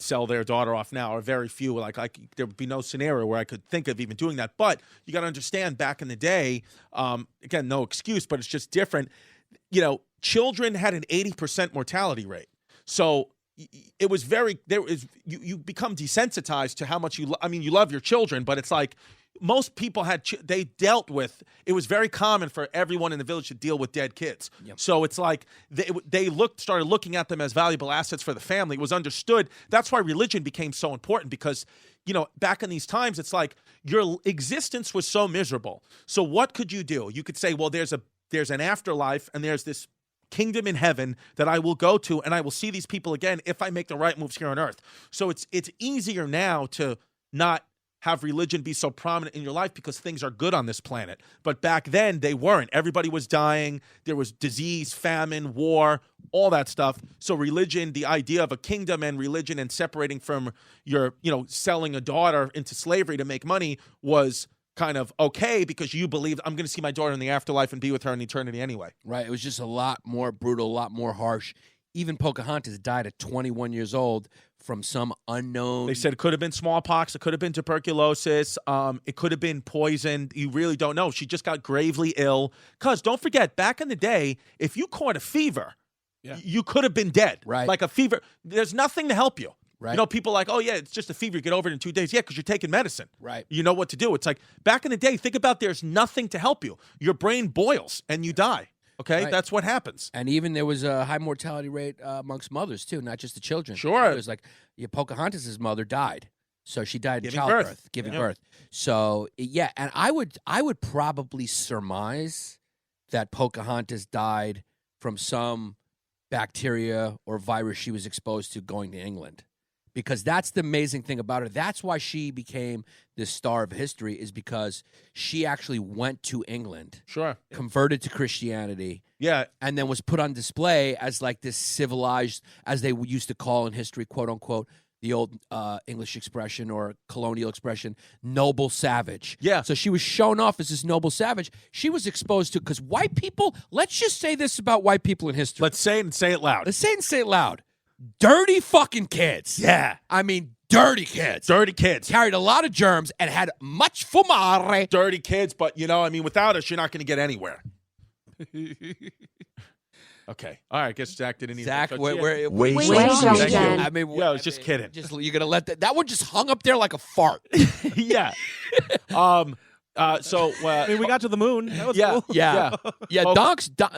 S4: Sell their daughter off now, or very few. Like there would be no scenario where I could think of even doing that. But you got to understand, back in the day, again, no excuse, but it's just different. Children had an 80% mortality rate, so it was you become desensitized to how much you love your children, but it's like most people they dealt with. It was very common for everyone in the village to deal with dead kids.
S5: Yep.
S4: So it's like they started looking at them as valuable assets for the family. It was understood. That's why religion became so important, because back in these times, it's like your existence was so miserable. So what could you do? You could say, well, there's an afterlife, and there's this kingdom in heaven that I will go to, and I will see these people again if I make the right moves here on earth. So it's easier now to not have religion be so prominent in your life because things are good on this planet. But back then, they weren't. Everybody was dying. There was disease, famine, war, all that stuff. So religion, the idea of a kingdom and religion and separating from your, selling a daughter into slavery to make money was kind of okay, because you believed, I'm going to see my daughter in the afterlife and be with her in eternity anyway.
S5: Right. It was just a lot more brutal, a lot more harsh. Even Pocahontas died at 21 years old from some unknown.
S4: They said it could have been smallpox. It could have been tuberculosis. It could have been poison. You really don't know. She just got gravely ill. Because don't forget, back in the day, if you caught a fever, you could have been dead.
S5: Right.
S4: Like a fever. There's nothing to help you.
S5: Right.
S4: People like, oh, yeah, it's just a fever. You get over it in 2 days. Yeah, because you're taking medicine.
S5: Right.
S4: You know what to do. It's like back in the day, think about there's nothing to help you. Your brain boils and you die. Okay?
S5: Right.
S4: That's what happens.
S5: And even there was a high mortality rate amongst mothers, too, not just the children.
S4: Sure.
S5: It was like Pocahontas' mother died. So she died in
S4: Giving
S5: childbirth,
S4: birth.
S5: birth. So, yeah, and I would probably surmise that Pocahontas died from some bacteria or virus she was exposed to going to England. Because that's the amazing thing about her. That's why she became this star of history, is because she actually went to England,
S4: Sure.
S5: converted to Christianity,
S4: Yeah.
S5: and then was put on display as like this civilized, as they used to call in history, quote unquote, the old English expression or colonial expression, noble savage.
S4: Yeah.
S5: So she was shown off as this noble savage. She was exposed to, because white people, let's just say this about white people in history.
S4: Let's say it and say it loud.
S5: Let's say it and say it loud. Dirty fucking kids.
S4: Yeah.
S5: I mean, dirty kids.
S4: Dirty kids.
S5: Carried a lot of germs and had much fumare.
S4: Dirty kids, but without us, you're not going to get anywhere. Okay. All right. I guess Zach didn't even.
S5: Zach,
S4: touch
S5: where,
S4: it.
S5: where,
S6: Wei
S4: Thank
S6: Xiong
S4: you.
S6: Zhan.
S5: I mean,
S4: Yeah, I was just kidding.
S5: Just you're gonna let that one just hung up there like a fart.
S4: Yeah. So
S1: We got to the moon. That was
S4: yeah,
S1: cool.
S5: Yeah, yeah. Donks, the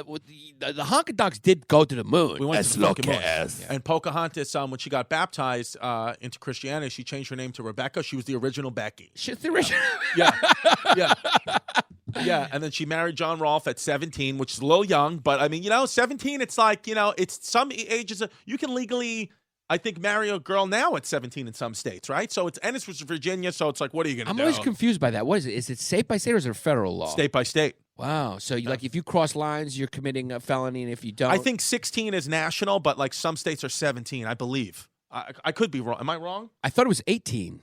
S5: honkin' donks did go to the moon.
S4: we went to the fucking moon.
S5: Yes.
S4: And Pocahontas, when she got baptized into Christianity, she changed her name to Rebecca. She was the original Becky.
S5: She's the original.
S4: Yeah, yeah, yeah. And then she married John Rolfe at 17, which is a little young, but I mean, 17. It's like it's some ages you can legally, I think, marry a girl now at 17 in some states, right? So it's was Virginia, so it's like, what are you going to
S5: I'm
S4: do?
S5: always confused by that. What is it? Is it state by state or is it a federal law?
S4: State by state.
S5: Wow. So like if you cross lines, you're committing a felony, and if you don't,
S4: I think 16 is national, but like some states are 17, I believe. I could be wrong. Am I wrong?
S5: I thought it was 18.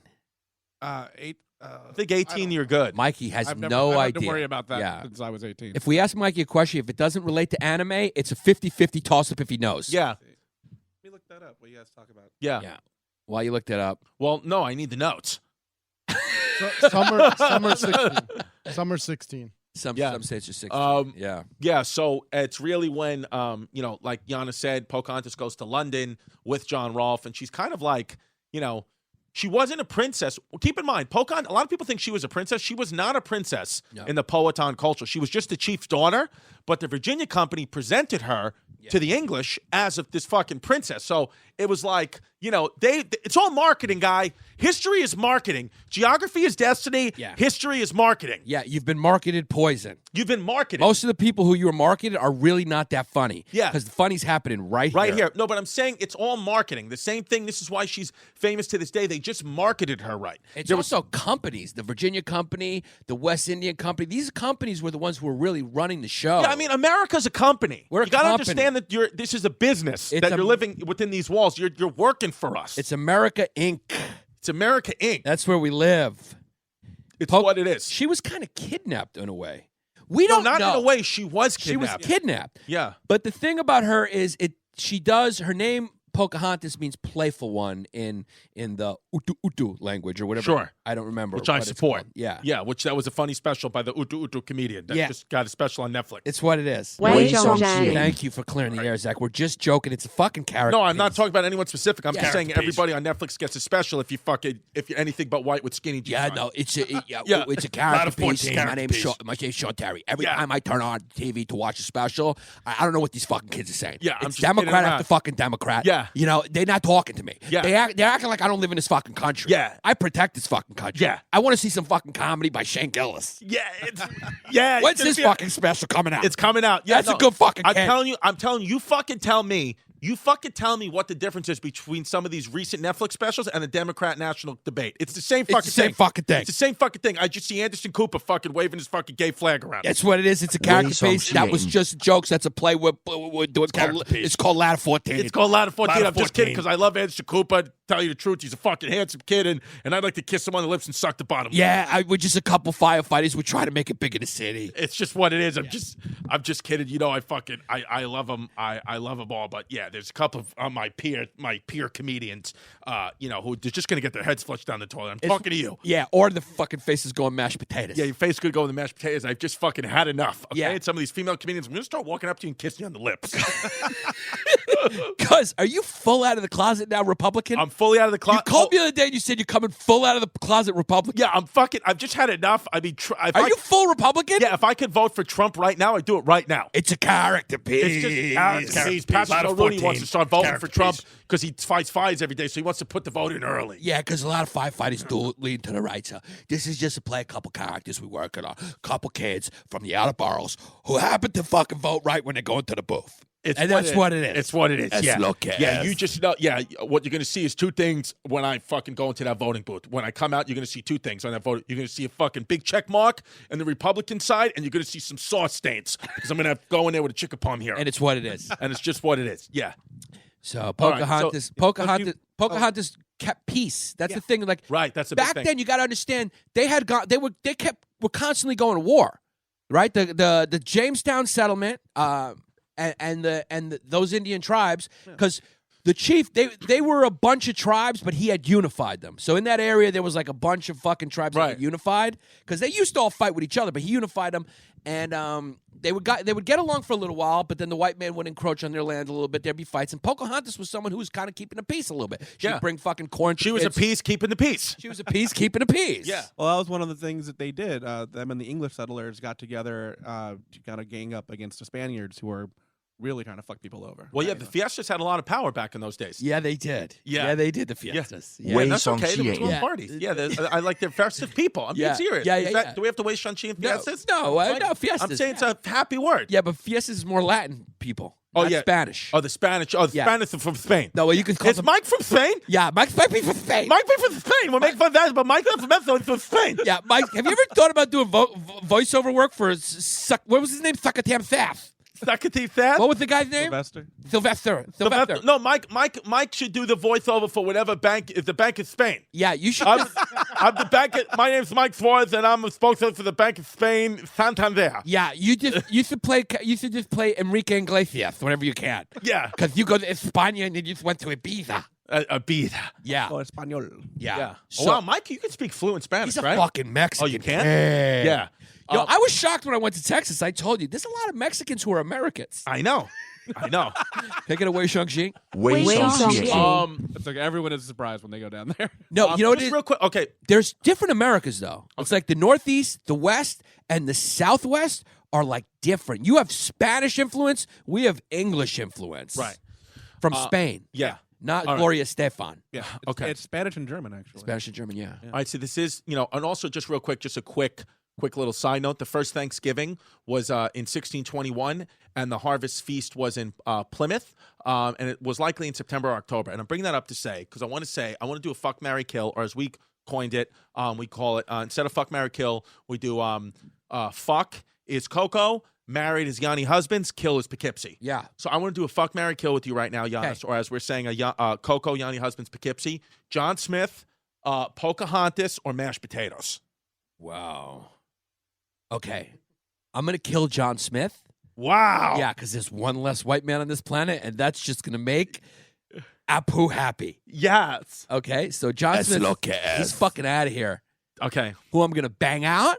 S1: 8.
S4: I think 18, you're good.
S5: Mikey has
S1: I've never,
S5: no
S1: I've had
S5: idea.
S1: to worry about that
S5: Yeah.
S1: since I was 18.
S5: If we ask Mikey a question, if it doesn't relate to anime, it's a 50-50 toss-up if he knows.
S4: Yeah,
S1: Let me look that up. What you guys talk about?
S4: yeah.
S5: Yeah. While you looked it up.
S4: Well, no, I need the notes.
S9: Summer 16. Summer 16.
S5: Some states are 16. Yeah.
S4: Yeah, so it's really when, like Yana said, Pocahontas goes to London with John Rolfe, and she's kind of like, she wasn't a princess. Well, keep in mind, Pocahontas, a lot of people think she was a princess. She was not a princess in the Powhatan culture. She was just the chief's daughter, but the Virginia Company presented her to the English as this fucking princess. So it was like, it's all marketing, guy. History is marketing. Geography is destiny.
S5: Yeah.
S4: History is marketing.
S5: Yeah, you've been marketed poison.
S4: You've been marketed.
S5: Most of the people who you were marketed are really not that funny.
S4: Yeah.
S5: Because the funny's happening right
S4: here. No, but I'm saying it's all marketing. The same thing. This is why she's famous to this day. They just marketed her right.
S5: It's also companies. The Virginia company, the West Indian company. These companies were the ones who were really running the show.
S4: Yeah, I mean, America's a company.
S5: We're a
S4: you got to
S5: company.
S4: understand that this is a business, that you're living within these walls. You're working for us.
S5: It's America Inc.
S4: It's America Inc.
S5: That's where we live.
S4: It's what it is.
S5: She was kind of kidnapped in a way. We don't know.
S4: Not in a way. She was kidnapped.
S5: She was kidnapped.
S4: Yeah.
S5: But the thing about her is her name Pocahontas means playful one in the Utu language or whatever.
S4: Sure.
S5: I don't remember.
S4: Which I support.
S5: Yeah.
S4: Yeah, which that was a funny special by the Utu comedian that just got a special on Netflix.
S5: It's what it is. Thank you for clearing the air, Zach. We're just joking. It's a fucking character.
S4: No, I'm not talking about anyone specific. I'm just saying
S5: Character piece.
S4: everybody on Netflix gets a special if you're anything but white with skinny jeans.
S5: Yeah,
S4: on.
S5: no, it's a
S4: It's
S5: a character
S4: a 14
S5: piece. My name's Sean Terry. Every time I turn on TV to watch a special, I don't know what these fucking kids are saying.
S4: Yeah, I'm
S5: it's
S4: just
S5: Democrat
S4: kidding
S5: after
S4: around.
S5: fucking Democrat.
S4: Yeah.
S5: You know, they're not talking to me.
S4: Yeah.
S5: They're acting like I don't live in this fucking country.
S4: Yeah.
S5: I protect this fucking country.
S4: Yeah.
S5: I want to see some fucking comedy by Shane Gillis.
S4: Yeah.
S5: When's this fucking special coming out?
S4: It's coming out. Yeah,
S5: That's a good fucking
S4: I'm
S5: kid.
S4: telling you, you fucking tell me. You fucking tell me what the difference is between some of these recent Netflix specials and the Democrat national debate. It's the same fucking thing. It's the same fucking thing. I just see Anderson Cooper fucking waving his fucking gay flag around.
S5: That's what it is. It's a character piece. That was just jokes. That's a play we're doing. It's called Ladder 14.
S4: It's called Ladder 14. I'm just kidding because I love Anderson Cooper. Tell you the truth, he's a fucking handsome kid, and I'd like to kiss him on the lips and suck the bottom.
S5: Yeah, we're just a couple firefighters. We try to make it big in the city.
S4: It's just what it is. I'm just kidding. You know, I love them. I love them all. But yeah, there's a couple of my peer comedians, who they're just gonna get their heads flushed down the toilet. I'm talking to you.
S5: Yeah, or the fucking faces going mashed potatoes.
S4: Yeah, your face could go in the mashed potatoes. I've just fucking had enough. Okay?
S5: Yeah.
S4: And some of these female comedians, I'm gonna start walking up to you and kissing you on the lips.
S5: Cuz, are you full out of the closet now, Republican?
S4: I'm fully out of the closet.
S5: You called me the other day and you said you're coming full out of the closet, Republican.
S4: Yeah, I've just had enough. I mean,
S5: are you full Republican?
S4: Yeah, if I could vote for Trump right now, I'd do it right now.
S5: It's a character piece.
S4: It's just character piece. Patrick O'Rooney wants to start voting for Trump because he fights fires every day, so he wants to put the vote in early.
S5: Yeah, because a lot of firefighters do lean to the right. So this is just to play a couple characters we're working on. A couple kids from the outer boroughs who happen to fucking vote right when they go into the booth. That's what it is.
S4: It's what it is.
S5: Let's
S4: yeah.
S5: look at
S4: yeah,
S5: it.
S4: you just know. Yeah, what you're going to see is two things when I fucking go into that voting booth. When I come out, you're going to see two things on that vote. You're going to see a fucking big check mark on the Republican side, and you're going to see some sauce stains because I'm going to go in there with a chicken palm here.
S5: And it's what it is.
S4: And it's just what it is. Yeah.
S5: So Pocahontas,
S4: Right,
S5: Pocahontas kept peace. That's the thing. Like
S4: right, that's the
S5: back
S4: big thing.
S5: then. You got to understand they were constantly going to war, right? The Jamestown settlement, and those Indian tribes, because the chief they were a bunch of tribes, but he had unified them. So in that area there was like a bunch of fucking tribes that were unified because they used to all fight with each other, but he unified them, and they would get along for a little while, but then the white man would encroach on their land a little bit. There'd be fights, and Pocahontas was someone who was kind of keeping the peace a little bit. She'd bring fucking corn.
S4: She was a peace keeping the peace.
S5: She was a peace keeping the peace.
S4: Yeah.
S1: Well, that was one of the things that they did. Them and the English settlers got together to kind of gang up against the Spaniards who were really trying to fuck people over.
S4: Well, yeah, the Fiestas had a lot of power back in those days.
S5: Yeah, they did.
S4: Yeah.
S5: They did, the Fiestas.
S4: Yeah,
S6: Wei
S4: that's okay. They were
S6: Shang-Xi.
S4: doing parties. Yeah, I like they're festive people. I'm being serious.
S5: Yeah.
S4: Do we have to Wei Shang-Chi and Fiestas?
S5: No, Fiestas.
S4: I'm saying it's a happy word.
S5: Yeah, but Fiestas is more Latin people.
S4: Oh,
S5: not
S4: yeah.
S5: Spanish.
S4: Oh, the Spanish. Oh, the Spanish are from Spain.
S5: No, well, you can call
S4: Is Mike from Spain?
S5: Yeah, Mike might be from Spain.
S4: Mike be from Spain. We'll make fun of that, but Mike from Mexico is from Spain.
S5: Yeah, Mike, have you ever thought about doing voiceover work for what was his name? Succatam Thaf.
S4: Succatam Thaf?
S5: What was the guy's name?
S1: Sylvester.
S5: Sylvester.
S4: No, Mike should do the voiceover for whatever bank. If the Bank of Spain.
S5: Yeah, you should.
S4: I'm the bank. My name's Mike Suarez, and I'm a spokesman for the Bank of Spain, Santander.
S5: Yeah, you should just play Enrique Iglesias whenever you can.
S4: Yeah,
S5: because you go to España and then you just went to Ibiza.
S4: Ibiza.
S5: Yeah.
S1: Oh, Español.
S5: Yeah.
S4: So, wow, Mike, you can speak fluent Spanish,
S5: he's a
S4: right?
S5: fucking Mexican.
S4: Oh, you can?
S5: Yeah. Yo, I was shocked when I went to Texas. I told you, there's a lot of Mexicans who are Americans.
S4: I know.
S5: Take it away, Shang-Chi.
S6: Wei Shang-Xi.
S1: It's like everyone is surprised when they go down there.
S5: No, you know what it is?
S4: Real quick, okay.
S5: There's different Americas, though. It's like the Northeast, the West, and the Southwest are like different. You have Spanish influence. We have English influence.
S4: Right.
S5: From Spain.
S4: Yeah.
S5: not
S4: All right.
S5: Gloria Stefan.
S1: Yeah.
S4: Okay.
S1: It's Spanish and German actually.
S5: Spanish and German, yeah.
S4: All right, so this is, and also just real quick, just a quick little side note. The first Thanksgiving was in 1621, and the harvest feast was in Plymouth, and it was likely in September or October. And I'm bringing that up to say, because I want to do a fuck, marry, kill, or as we coined it, we call it, instead of fuck, marry, kill, we do fuck is Coco, married is Yanni husbands, kill is Poughkeepsie.
S5: Yeah.
S4: So I want to do a fuck, marry, kill with you right now, Giannis, or as we're saying, Coco, Yanni husbands, Poughkeepsie, John Smith, Pocahontas, or mashed potatoes.
S5: Wow. Okay. I'm going to kill John Smith.
S4: Wow.
S5: Yeah, because there's one less white man on this planet, and that's just going to make Apu happy.
S4: Yes.
S5: Okay, so John Smith, he's fucking out of here.
S4: Okay.
S5: Who I'm going to bang out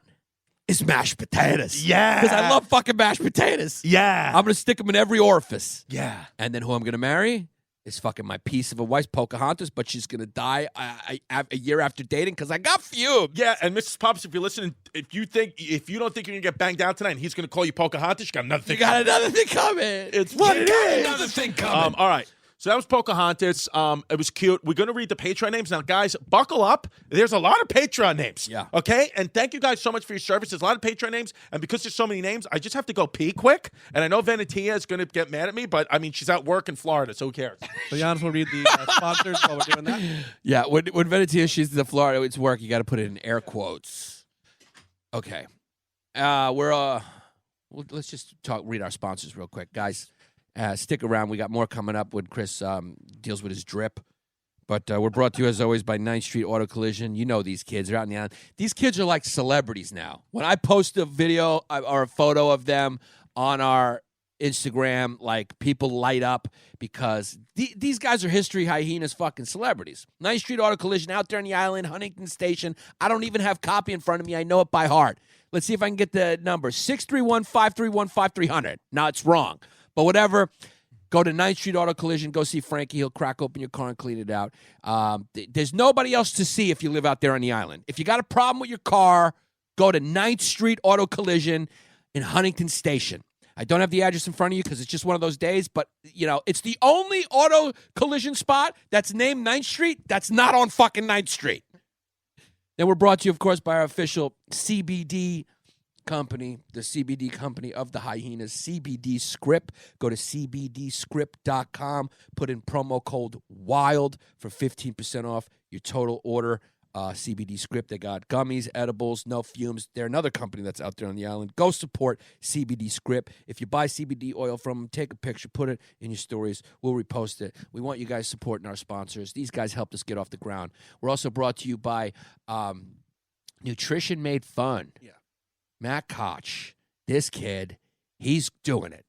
S5: is mashed potatoes.
S4: Yeah.
S5: Because I love fucking mashed potatoes.
S4: Yeah.
S5: I'm going to stick them in every orifice.
S4: Yeah.
S5: And then who I'm going to marry is fucking my piece of a wife, Pocahontas, but she's going to die a year after dating because I got fumed.
S4: Yeah, and Mrs. Pops, if you're listening, if you don't think you're going to get banged out tonight and he's going to call you Pocahontas, you got another thing coming.
S5: Another thing coming.
S4: It's what it is.
S8: Another thing coming.
S4: All right. So that was Pocahontas. It was cute. We're going to read the Patreon names. Now, guys, buckle up. There's a lot of Patreon names.
S5: Yeah.
S4: Okay? And thank you guys so much for your service. There's a lot of Patreon names. And because there's so many names, I just have to go pee quick. And I know Venetia is going to get mad at me, but, I mean, she's at work in Florida, so who cares?
S1: So Giannis will read the sponsors while we're doing that.
S5: Yeah, when Venetia, she's in Florida, it's work. You got to put it in air quotes. Okay. Let's just read our sponsors real quick. Guys, stick around. We got more coming up when Chris deals with his drip. But we're brought to you, as always, by 9th Street Auto Collision. You know these kids. They're out in the island. These kids are like celebrities now. When I post a video or a photo of them on our Instagram, like, people light up because these guys are history hyenas fucking celebrities. 9th Street Auto Collision out there on the island, Huntington Station. I don't even have copy in front of me. I know it by heart. Let's see if I can get the number. 631-531-5300. Now, it's wrong. But whatever. Go to 9th Street Auto Collision. Go see Frankie. He'll crack open your car and clean it out. There's nobody else to see if you live out there on the island. If you got a problem with your car, go to 9th Street Auto Collision in Huntington Station. I don't have the address in front of you because it's just one of those days, but, it's the only auto collision spot that's named 9th Street that's not on fucking 9th Street. Then we're brought to you, of course, by our official CBD company, the CBD company of the Hyenas, CBD Script. Go to cbdscript.com. Put in promo code WILD for 15% off your total order. CBD Script. They got gummies, edibles, no fumes. They're another company that's out there on the island. Go support CBD Script. If you buy CBD oil from them, take a picture, put it in your stories. We'll repost it. We want you guys supporting our sponsors. These guys helped us get off the ground. We're also brought to you by Nutrition Made Fun.
S1: Yeah.
S5: Matt Koch, this kid, he's doing it.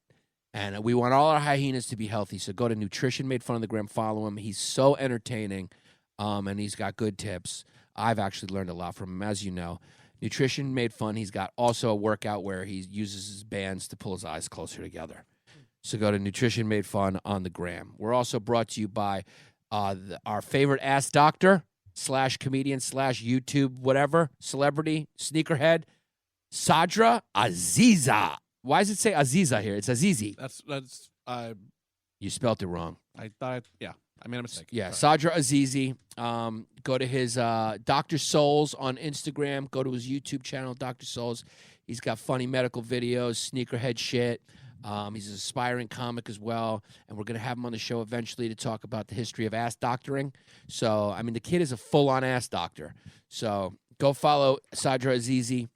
S5: And we want all our hyenas to be healthy. So go to Nutrition Made Fun on the gram. Follow him. He's so entertaining, and he's got good tips. I've actually learned a lot from him, as you know. Nutrition Made Fun. He's got also a workout where he uses his bands to pull his eyes closer together. So go to Nutrition Made Fun on the gram. We're also brought to you by our favorite ass doctor / comedian / YouTube, whatever, celebrity, sneakerhead, Sadra Aziza. Why does it say Aziza here? It's Azizi.
S1: That's
S5: You spelt it wrong.
S1: I thought I made a mistake.
S5: Yeah,
S1: Sorry.
S5: Sadra Azizi. Go to his Dr. Souls on Instagram. Go to his YouTube channel, Dr. Souls. He's got funny medical videos, sneakerhead shit. He's an aspiring comic as well, and we're going to have him on the show eventually to talk about the history of ass doctoring. So, I mean, the kid is a full-on ass doctor. So go follow Sadra Azizi.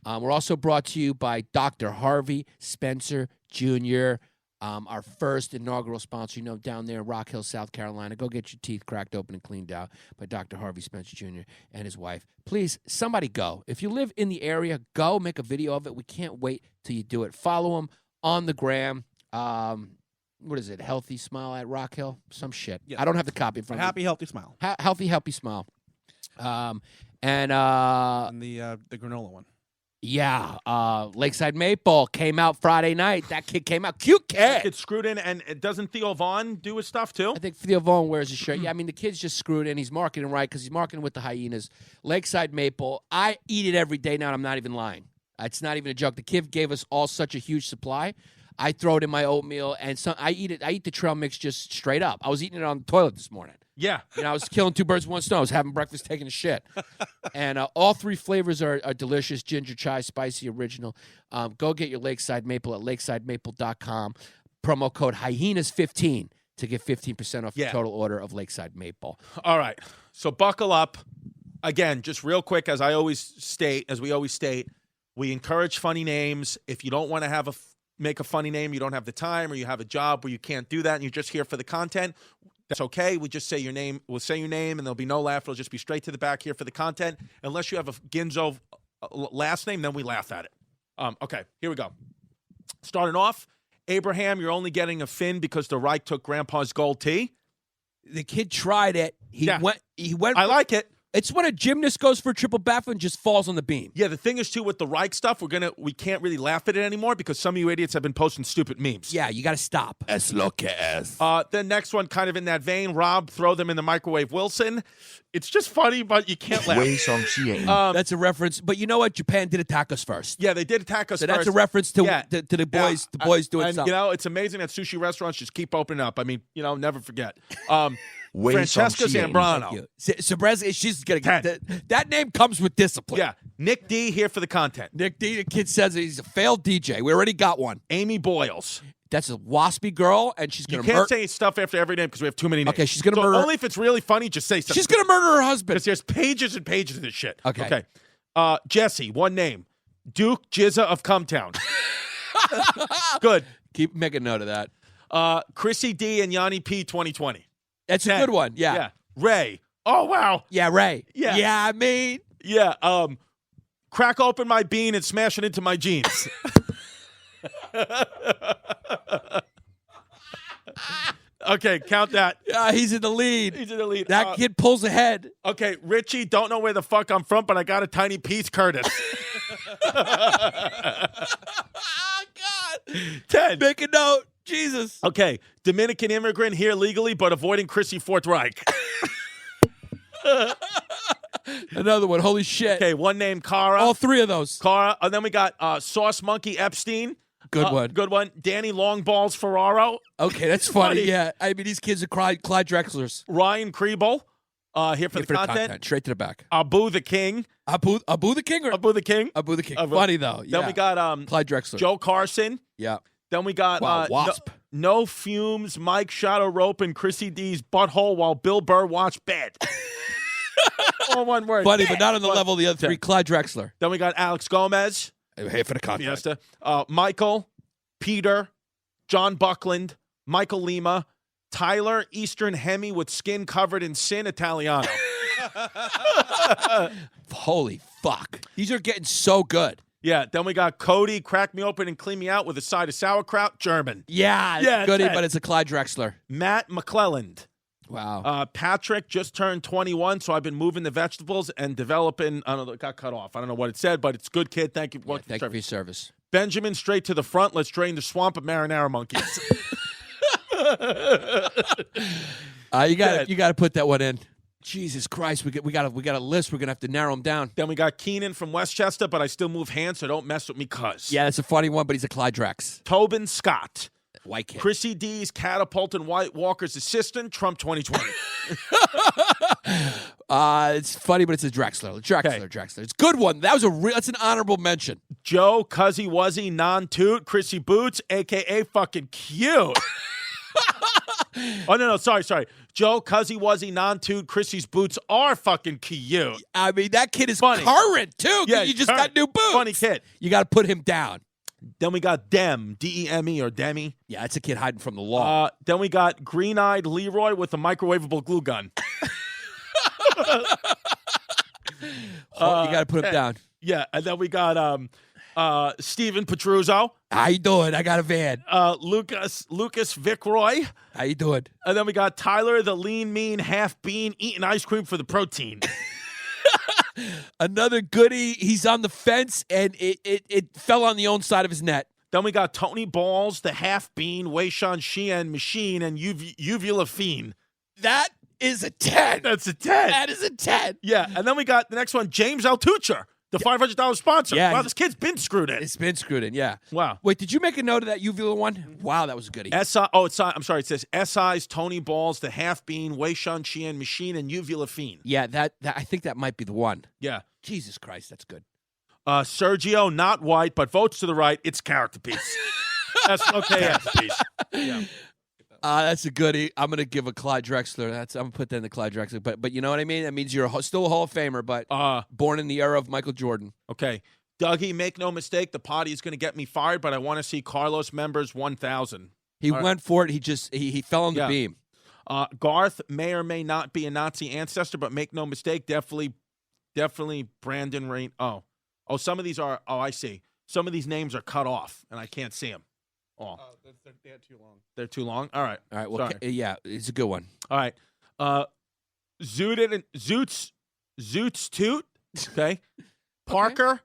S5: We're also brought to you by Dr. Harvey Spencer Jr., our first inaugural sponsor, down there in Rock Hill, South Carolina. Go get your teeth cracked open and cleaned out by Dr. Harvey Spencer Jr. and his wife. Please, somebody go. If you live in the area, go make a video of it. We can't wait till you do it. Follow him on the gram. What is it? Healthy Smile at Rock Hill? Some shit.
S1: Yeah.
S5: I don't have the copy in front of me.
S1: Happy, healthy smile.
S5: Healthy Smile. And
S1: the granola one.
S5: Yeah, Lakeside Maple came out Friday night. That kid came out. Cute kid.
S4: Gets screwed in, and doesn't Theo Vaughn do his stuff too?
S5: I think Theo Vaughn wears his shirt. Yeah, I mean, the kid's just screwed in. He's marketing right because he's marketing with the Hyenas. Lakeside Maple, I eat it every day now, and I'm not even lying. It's not even a joke. The kid gave us all such a huge supply. I throw it in my oatmeal, and I eat the trail mix just straight up. I was eating it on the toilet this morning.
S4: Yeah.
S5: I was killing two birds with one stone. I was having breakfast, taking a shit. And all three flavors are delicious: ginger, chai, spicy, original. Go get your Lakeside Maple at lakesidemaple.com. Promo code Hyenas15 to get 15% off your total order of Lakeside Maple.
S4: All right. So buckle up. Again, just real quick, as we always state, we encourage funny names. If you don't want to make a funny name, you don't have the time, or you have a job where you can't do that, and you're just here for the content, that's okay. We just say your name. We'll say your name, and there'll be no laugh. It'll just be straight to the back here for the content. Unless you have a Ginzo last name, then we laugh at it. Okay, here we go. Starting off, Abraham, you're only getting a fin because the Reich took Grandpa's gold tee.
S5: The kid tried it. He went.
S4: I like it.
S5: It's when a gymnast goes for a triple backflip and just falls on the beam.
S4: Yeah, the thing is, too, with the Reich stuff, we can't really laugh at it anymore because some of you idiots have been posting stupid memes.
S5: Yeah, you got to stop.
S8: Es lo que es.
S4: The next one, kind of in that vein, Rob, throw them in the microwave, Wilson. It's just funny, but you can't laugh.
S5: That's a reference. But you know what? Japan did attack us first.
S4: Yeah, they did attack us
S5: so
S4: first.
S5: that's a reference to the boys. The boys doing something.
S4: It's amazing that sushi restaurants just keep opening up. I mean, never forget. Francesca Zambrano.
S5: Sabrez, she's going to get that name comes with discipline.
S4: Yeah. Nick D here for the content.
S5: Nick D, the kid says he's a failed DJ. We already got one.
S4: Amy Boyles.
S5: That's a waspy girl, and she's going to
S4: You can't say stuff after every name because we have too many names.
S5: Okay, she's going to murder.
S4: Only if it's really funny, just say something.
S5: She's going to murder her husband.
S4: Because there's pages and pages of this shit.
S5: Okay.
S4: Jesse, one name. Duke Jizza of Cumtown. Good.
S5: Keep making note of that.
S4: Chrissy D and Yanni P 2020.
S5: That's a good one. Yeah.
S4: Ray. Oh, wow.
S5: Yeah, Ray.
S4: Yeah.
S5: Yeah, I mean.
S4: Yeah. Crack open my bean and smash it into my jeans. Okay, count that.
S5: Yeah, he's in the lead.
S4: He's in the lead.
S5: That kid pulls ahead.
S4: Okay, Richie, don't know where the fuck I'm from, but I got a tiny piece, Curtis.
S5: Oh, God.
S4: 10.
S5: Make a note. Jesus.
S4: Okay, Dominican immigrant here legally, but avoiding Chrissy Fourth Reich.
S5: Another one. Holy shit.
S4: Okay, one name, Cara.
S5: All three of those.
S4: Cara. And then we got Sauce Monkey Epstein.
S5: Good one.
S4: Good one. Danny Longballs Ferraro.
S5: Okay, that's funny. Yeah. I mean, these kids are Clyde Drexlers.
S4: Ryan Kriebel. Here for the content.
S5: Straight to the back.
S4: Abu the King.
S5: Abu the King? Or?
S4: Abu the King.
S5: Abu the King. Funny, though. Yeah.
S4: Then we got
S5: Clyde Drexler.
S4: Joe Carson.
S5: Yeah.
S4: Then we got
S5: Wasp.
S4: No Fumes, Mike shot a rope in Chrissy D's butthole while Bill Burr watched Bed. All one word.
S5: Funny, but not on the level of the other three. Clyde Drexler.
S4: Then we got Alex Gomez.
S5: Hey, for the content.
S4: Fiesta. Michael, Peter, John Buckland, Michael Lima, Tyler Eastern Hemi with skin covered in sin Italiano.
S5: Holy fuck. These are getting so good.
S4: Yeah, then we got Cody, crack me open and clean me out with a side of sauerkraut, German.
S5: Yeah, it's goodie, but it's a Clyde Drexler.
S4: Matt McClelland.
S5: Wow.
S4: Patrick just turned 21, so I've been moving the vegetables and developing. I don't know, it got cut off. I don't know what it said, but it's good, kid. Thank you for
S5: Thank you for your service.
S4: Benjamin, straight to the front. Let's drain the swamp of marinara monkeys.
S5: You got to put that one in. Jesus Christ, we got a list. We're gonna have to narrow them down.
S4: Then we got Keenan from Westchester, but I still move hands, so don't mess with me, cuz.
S5: Yeah, that's a funny one, but he's a Clyde Drex.
S4: Tobin Scott.
S5: White kid.
S4: Chrissy D's catapulting White Walker's assistant, Trump 2020.
S5: It's funny, but it's a Drexler. Drexler. It's a good one. That's an honorable mention.
S4: Joe Cuzzy Wuzzy non-toot, Chrissy Boots, a.k.a. fucking cute. Oh, no, sorry. Joe Cuzzy Wuzzy non-toot, Chrissy's boots are fucking cute.
S5: I mean, that kid is
S4: funny.
S5: Current, too.
S4: Yeah,
S5: you just
S4: current.
S5: got new boots.
S4: Funny kid.
S5: You got to put him down.
S4: Then we got Dem, D-E-M-E or Demi.
S5: Yeah, that's a kid hiding from the law.
S4: Then we got green-eyed Leroy with a microwavable glue gun.
S5: You got to put him down.
S4: Yeah, and then we got Steven Petruzzo.
S5: How you doing? I got a van.
S4: Lucas Vickroy.
S5: How you doing?
S4: And then we got Tyler, the lean, mean, half bean, eating ice cream for the protein.
S5: Another goodie. He's on the fence, and it fell on the own side of his net.
S4: Then we got Tony Balls, the half bean, Weishan Sheehan machine, and Uvula Fiend.
S5: That is a 10.
S4: That's a 10.
S5: That is a 10.
S4: Yeah, and then we got the next one, James Altucher. The $500 sponsor.
S5: Yeah,
S4: Wow, this kid's been screwed in.
S5: It's been screwed in, yeah.
S4: Wow.
S5: Wait, did you make a note of that uvula one? Wow, that was a goodie.
S4: I'm sorry. It says SI's, Tony Balls, the Half Bean, Wei Shun Qian, Machine, and Uvula Fiend.
S5: Yeah, that I think that might be the one.
S4: Yeah.
S5: Jesus Christ, that's good.
S4: Sergio, not white, but votes to the right. It's character piece. That's okay. Character piece. Yeah.
S5: That's a goodie. I'm gonna give a Clyde Drexler. I'm gonna put that in the Clyde Drexler. But you know what I mean? That means you're still a Hall of Famer, but born in the era of Michael Jordan.
S4: Okay. Dougie, make no mistake, the potty is going to get me fired, but I want to see Carlos Members 1,000.
S5: He went for it. He fell on the beam.
S4: Garth may or may not be a Nazi ancestor, but make no mistake, definitely Brandon Rain. Oh, some of these are. Oh, I see. Some of these names are cut off, and I can't see them. Oh,
S1: they're too long.
S4: They're too long. All right.
S5: Well, yeah, it's a good one.
S4: All right. Zoots Toot. Okay. Parker.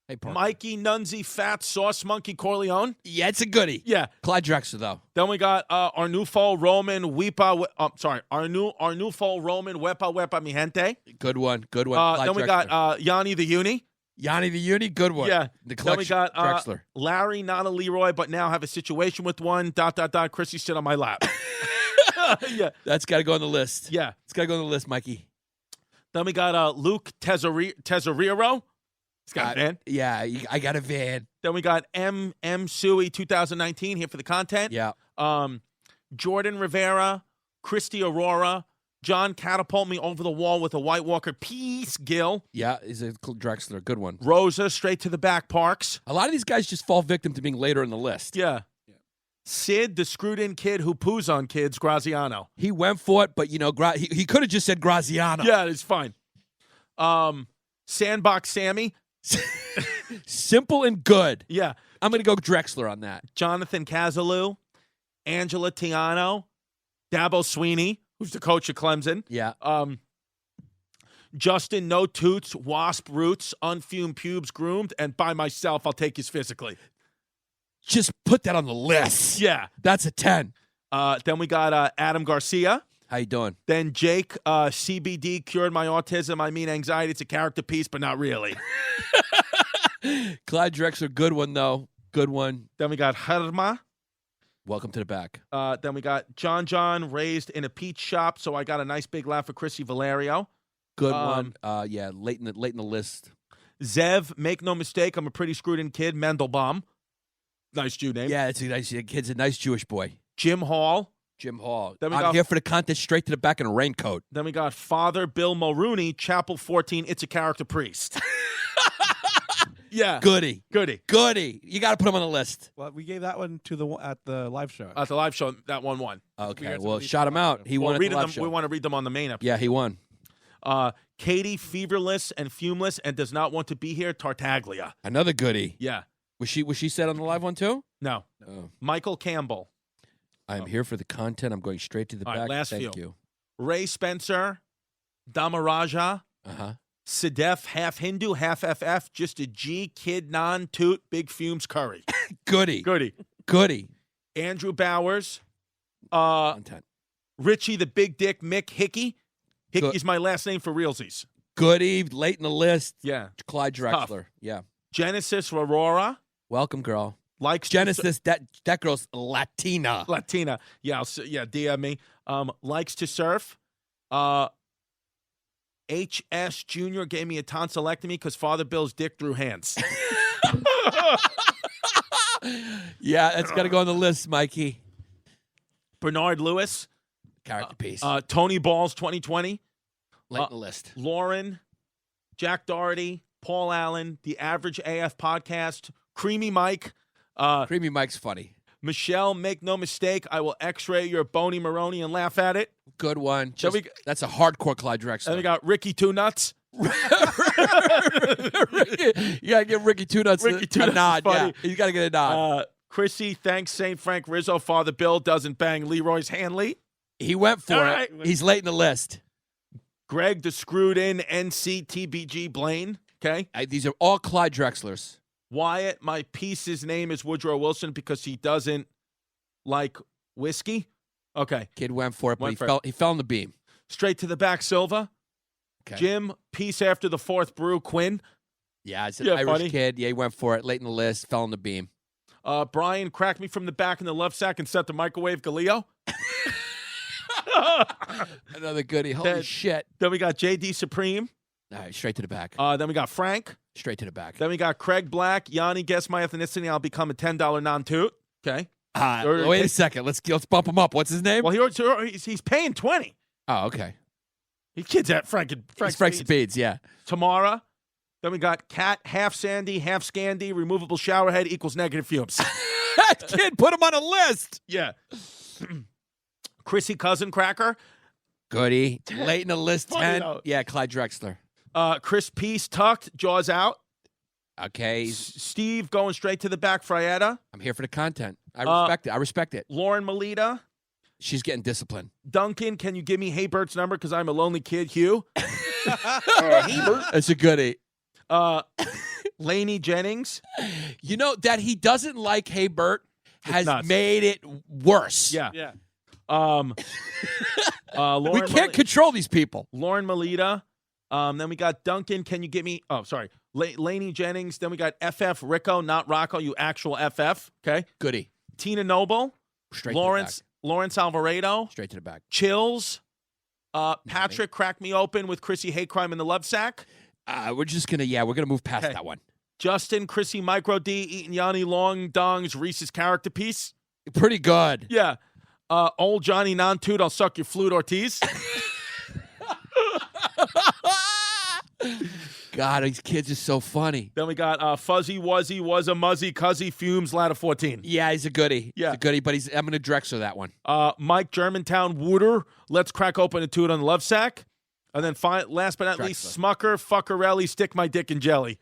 S5: Hey, Parker.
S4: Mikey Nunzi Fat Sauce Monkey Corleone.
S5: Yeah, it's a goodie.
S4: Yeah.
S5: Clyde Drexler though.
S4: Then we got Arnulfo Roman Wepa. Arnulfo Roman Wepa Mi Gente.
S5: Good one. Good one.
S4: Then we got Yanni the Uni.
S5: Yanni the Uni. Good one.
S4: Yeah.
S5: The
S4: then we got
S5: Drexler.
S4: Larry, not a Leroy, but now have a situation with one. ... Chrissy sit on my lap. Yeah.
S5: That's got to go on the list.
S4: Yeah.
S5: It's got to go on the list, Mikey.
S4: Then we got Luke Tesorero. He's got a van.
S5: Yeah, I got a van.
S4: Then we got M. Suey 2019 here for the content.
S5: Yeah.
S4: Jordan Rivera, Christy Aurora, John Catapult Me Over the Wall with a White Walker. Peace, Gil.
S5: Yeah, he's a Drexler. Good one.
S4: Rosa, Straight to the Back Parks.
S5: A lot of these guys just fall victim to being later in the list.
S4: Yeah. Sid, the screwed-in kid who poos on kids, Graziano.
S5: He went for it, but, you know, he could have just said Graziano.
S4: Yeah, it's fine. Sandbox Sammy.
S5: Simple and good.
S4: Yeah.
S5: I'm going to go Drexler on that.
S4: Jonathan Cazalu, Angela Tiano, Dabo Sweeney, who's the coach of Clemson.
S5: Yeah.
S4: Justin No Toots, Wasp Roots, Unfumed Pubes Groomed, and by myself, I'll take his physically.
S5: Just put that on the list.
S4: Yeah.
S5: That's a 10.
S4: Then we got Adam Garcia.
S5: How you doing?
S4: Then Jake, CBD cured my autism. I mean, anxiety. It's a character piece, but not really.
S5: Clyde Drexler, good one, though. Good one.
S4: Then we got Herma.
S5: Welcome to the back.
S4: Then we got John, raised in a peach shop, so I got a nice big laugh for Chrissy Valerio.
S5: Good one. Yeah, late in the list.
S4: Zev, make no mistake, I'm a pretty screwed-in kid. Mendelbaum. Nice Jew name.
S5: Yeah, it's a nice kid's a nice Jewish boy.
S4: Jim Hall.
S5: Jim Hall.
S4: Then
S5: I'm here for the contest, straight to the back in a raincoat.
S4: Then we got Father Bill Mulrooney, Chapel 14. It's a character priest. Yeah.
S5: Goody. You got to put him on the list.
S1: Well, we gave that one to at the live show.
S4: At the live show, that one won.
S5: Okay, well, shout him out. He won at the live show.
S4: We want to read them on the main episode.
S5: Yeah, he won.
S4: Katie, feverless and fumeless and does not want to be here, Tartaglia.
S5: Another goody.
S4: Yeah.
S5: Was she said on the live one too?
S4: No.
S5: Oh.
S4: Michael Campbell.
S5: I'm here for the content. I'm going straight to the back.
S4: Last
S5: Thank
S4: few.
S5: you.
S4: Ray Spencer, Damaraja, Sidef, half Hindu, half FF, just a G, kid, non-toot, big fumes curry.
S5: Goody.
S4: Andrew Bowers,
S5: Content.
S4: Richie the big dick, Mick Hickey. Hickey's my last name for realsies.
S5: Goody, late in the list.
S4: Yeah.
S5: Clyde Drexler. Yeah.
S4: Genesis Aurora.
S5: Welcome, girl.
S4: Likes
S5: Genesis, that girl's Latina.
S4: Yeah, DM me. Likes to surf. HS Jr. gave me a tonsillectomy because Father Bill's dick drew hands.
S5: Yeah, that's got to go on the list, Mikey.
S4: Bernard Lewis.
S5: Character piece.
S4: Tony Balls 2020.
S5: Late in the list.
S4: Lauren, Jack Doherty, Paul Allen, The Average AF Podcast, Creamy Mike.
S5: Creamy Mike's funny.
S4: Michelle, make no mistake, I will x-ray your bony Maroney and laugh at it.
S5: Good one. That's a hardcore Clyde Drexler.
S4: And we got Ricky Two Nuts.
S5: You gotta give Ricky Two Nuts a nod. Yeah, he's gotta get a nod.
S4: Chrissy, thanks St. Frank Rizzo. Father Bill doesn't bang Leroy's Hanley.
S5: He went for it.
S4: Right.
S5: He's late in the list.
S4: Greg, the screwed in NCTBG Blaine. Okay.
S5: These are all Clyde Drexlers.
S4: Wyatt, my piece's name is Woodrow Wilson because he doesn't like whiskey. Okay.
S5: Kid went for it, but he fell on the beam.
S4: Straight to the back, Silva.
S5: Okay.
S4: Jim, peace after the fourth brew, Quinn.
S5: Yeah, it's an
S4: Yeah,
S5: Irish
S4: funny.
S5: kid. Yeah, he went for it late in the list, fell in the beam.
S4: Brian cracked me from the back in the love sack and set the microwave Galileo.
S5: Another goodie. Holy
S4: Then-
S5: shit.
S4: Then we got JD Supreme.
S5: All right, straight to the back.
S4: Then we got Frank.
S5: Straight to the back.
S4: Then we got Craig Black. Yanni, guess my ethnicity. I'll become a $10 non-toot. Okay.
S5: Wait a second. Let's bump him up. What's his name?
S4: Well, he's paying 20.
S5: Oh, okay.
S4: He kids at Frank
S5: Speeds, yeah.
S4: Tamara. Then we got Cat, half Sandy, half Scandy, removable shower head equals negative fumes.
S5: That kid, put him on a list.
S4: Yeah. Chrissy Cousin Cracker.
S5: Goodie. Late in the list,
S4: Funny
S5: 10.
S4: though.
S5: Yeah, Clyde Drexler.
S4: Chris Peace tucked, jaws out.
S5: Okay.
S4: Steve going straight to the back, Frietta.
S5: I'm here for the content. I respect it.
S4: Lauren Melita.
S5: She's getting disciplined.
S4: Duncan, can you give me Haybert's number because I'm a lonely kid, Hugh?
S5: It's a goodie.
S4: Lainey Jennings.
S5: You know, that he doesn't like Hey Bert has
S4: nuts.
S5: made it worse.
S4: Yeah.
S1: Yeah.
S4: Lauren
S5: We can't control these people.
S4: Lauren Melita. Then we got Duncan. Can you get me? Oh, sorry. Lainey Jennings. Then we got FF Rico, not Rocco, you actual FF. Okay.
S5: Goodie.
S4: Tina Noble.
S5: Straight
S4: Lawrence Alvarado.
S5: Straight to the back.
S4: Chills. Patrick cracked me open with Chrissy Hate Crime in the Love Sack.
S5: We're gonna move past that one.
S4: Justin, Chrissy, Micro D, Eaton Yanni, Long Dong's Reese's character piece.
S5: Pretty good.
S4: Yeah. Old Johnny Non-Toot, I'll suck your flute, Ortiz.
S5: God, these kids are so funny.
S4: Then we got Fuzzy Wuzzy, Was a Muzzy, Cuzzy, Fumes, Ladder 14.
S5: Yeah, he's a goodie.
S4: Yeah.
S5: He's a goodie, but I'm gonna Drexler that one.
S4: Mike Germantown, Wooder, Let's Crack Open a Toot on the Love Sack. And then last but not least, Smucker, Fuckerelli, Stick My Dick in Jelly.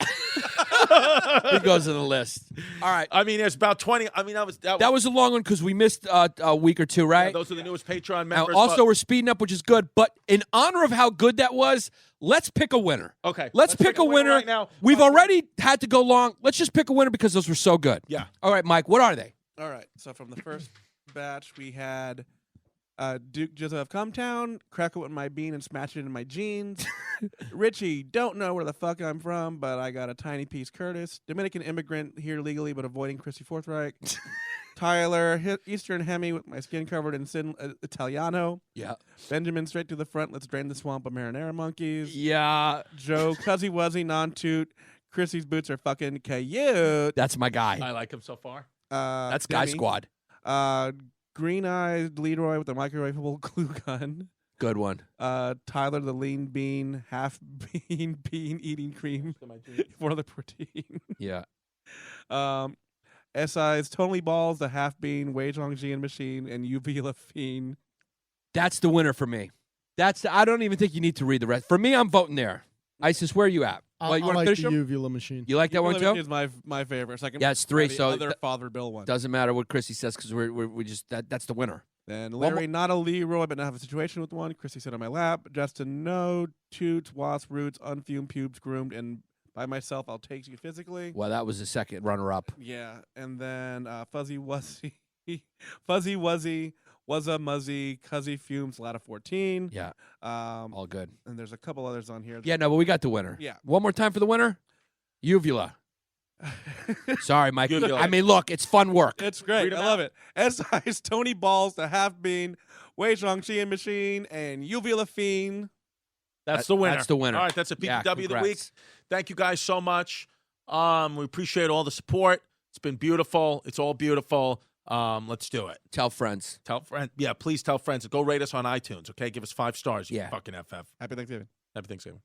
S5: He goes on the list. All right.
S4: I mean, there's about 20. I mean,
S5: That was a long one because we missed a week or two, right?
S4: Yeah, those are the newest Patreon
S5: Now,
S4: members.
S5: also, we're speeding up, which is good. But in honor of how good that was, let's pick a winner.
S4: Okay.
S5: Let's pick a winner
S4: right now.
S5: We've already had to go long. Let's just pick a winner because those were so good.
S4: Yeah.
S5: All right, Mike, what are they?
S1: All right. So from the first batch, we had Duke Jizzle of Cumtown, crack it with my bean and smash it in my jeans. Richie, don't know where the fuck I'm from, but I got a tiny piece. Curtis, Dominican immigrant here legally, but avoiding Chrissy Forthright. Tyler, Eastern Hemi with my skin covered in sin Italiano.
S5: Yeah.
S1: Benjamin, straight to the front. Let's drain the swamp of marinara monkeys.
S5: Yeah.
S1: Joe, Cuzzy Wuzzy, non-toot. Chrissy's boots are fucking cute.
S5: That's my guy.
S4: I like him so far.
S5: That's Guy
S1: Demi,
S5: Squad.
S1: Green-eyed Leroy with a microwavable glue gun.
S5: Good one.
S1: Tyler, the lean bean, half bean eating cream for the protein.
S5: Yeah.
S1: SI's Totally Balls, the half bean, Wei Zhongjian machine, and UV Lafine.
S5: That's the winner for me. I don't even think you need to read the rest. For me, I'm voting there. Isis, where are you at?
S9: I
S5: You want to
S9: like
S5: finish
S9: the
S5: them?
S9: uvula machine.
S5: You like that one too?
S1: Is my favorite. Second.
S5: Yeah, it's 3.
S1: the
S5: So
S1: other Father Bill one.
S5: doesn't matter what Chrissy says because we just that's the winner.
S1: Then
S5: One
S1: Larry, not a Leroy, but now have a situation with one. Chrissy sit on my lap. Justin, no. Toots, wasp, roots, unfumed, pubes, groomed, and by myself, I'll take you physically.
S5: Well, that was the second runner-up.
S1: Yeah, and then Fuzzy Wuzzy, Fuzzy Wuzzy, Was a Muzzy, Cuzzy Fumes, Ladder 14.
S5: Yeah, all good.
S1: And there's a couple others on here.
S5: Yeah, no, but we got the winner.
S1: Yeah.
S5: One more time for the winner. Uvula. Sorry, Mike.
S4: Uvula.
S5: I mean, look, it's fun work.
S1: It's great. I love it. SI's Tony Balls, the half bean, Wei Zhongxian machine, and Uvula Fiend.
S4: That's the winner.
S5: That's the winner.
S4: All right, that's a
S5: Yeah,
S4: PPW of the
S5: congrats.
S4: week. Thank you guys so much. We appreciate all the support. It's been beautiful. It's all beautiful. Let's do it.
S5: Tell friends.
S4: Tell friends. Yeah, please tell friends. Go rate us on iTunes, okay? Give us 5 stars. You
S5: Yeah.
S4: fucking FF.
S1: Happy Thanksgiving.
S4: Happy Thanksgiving.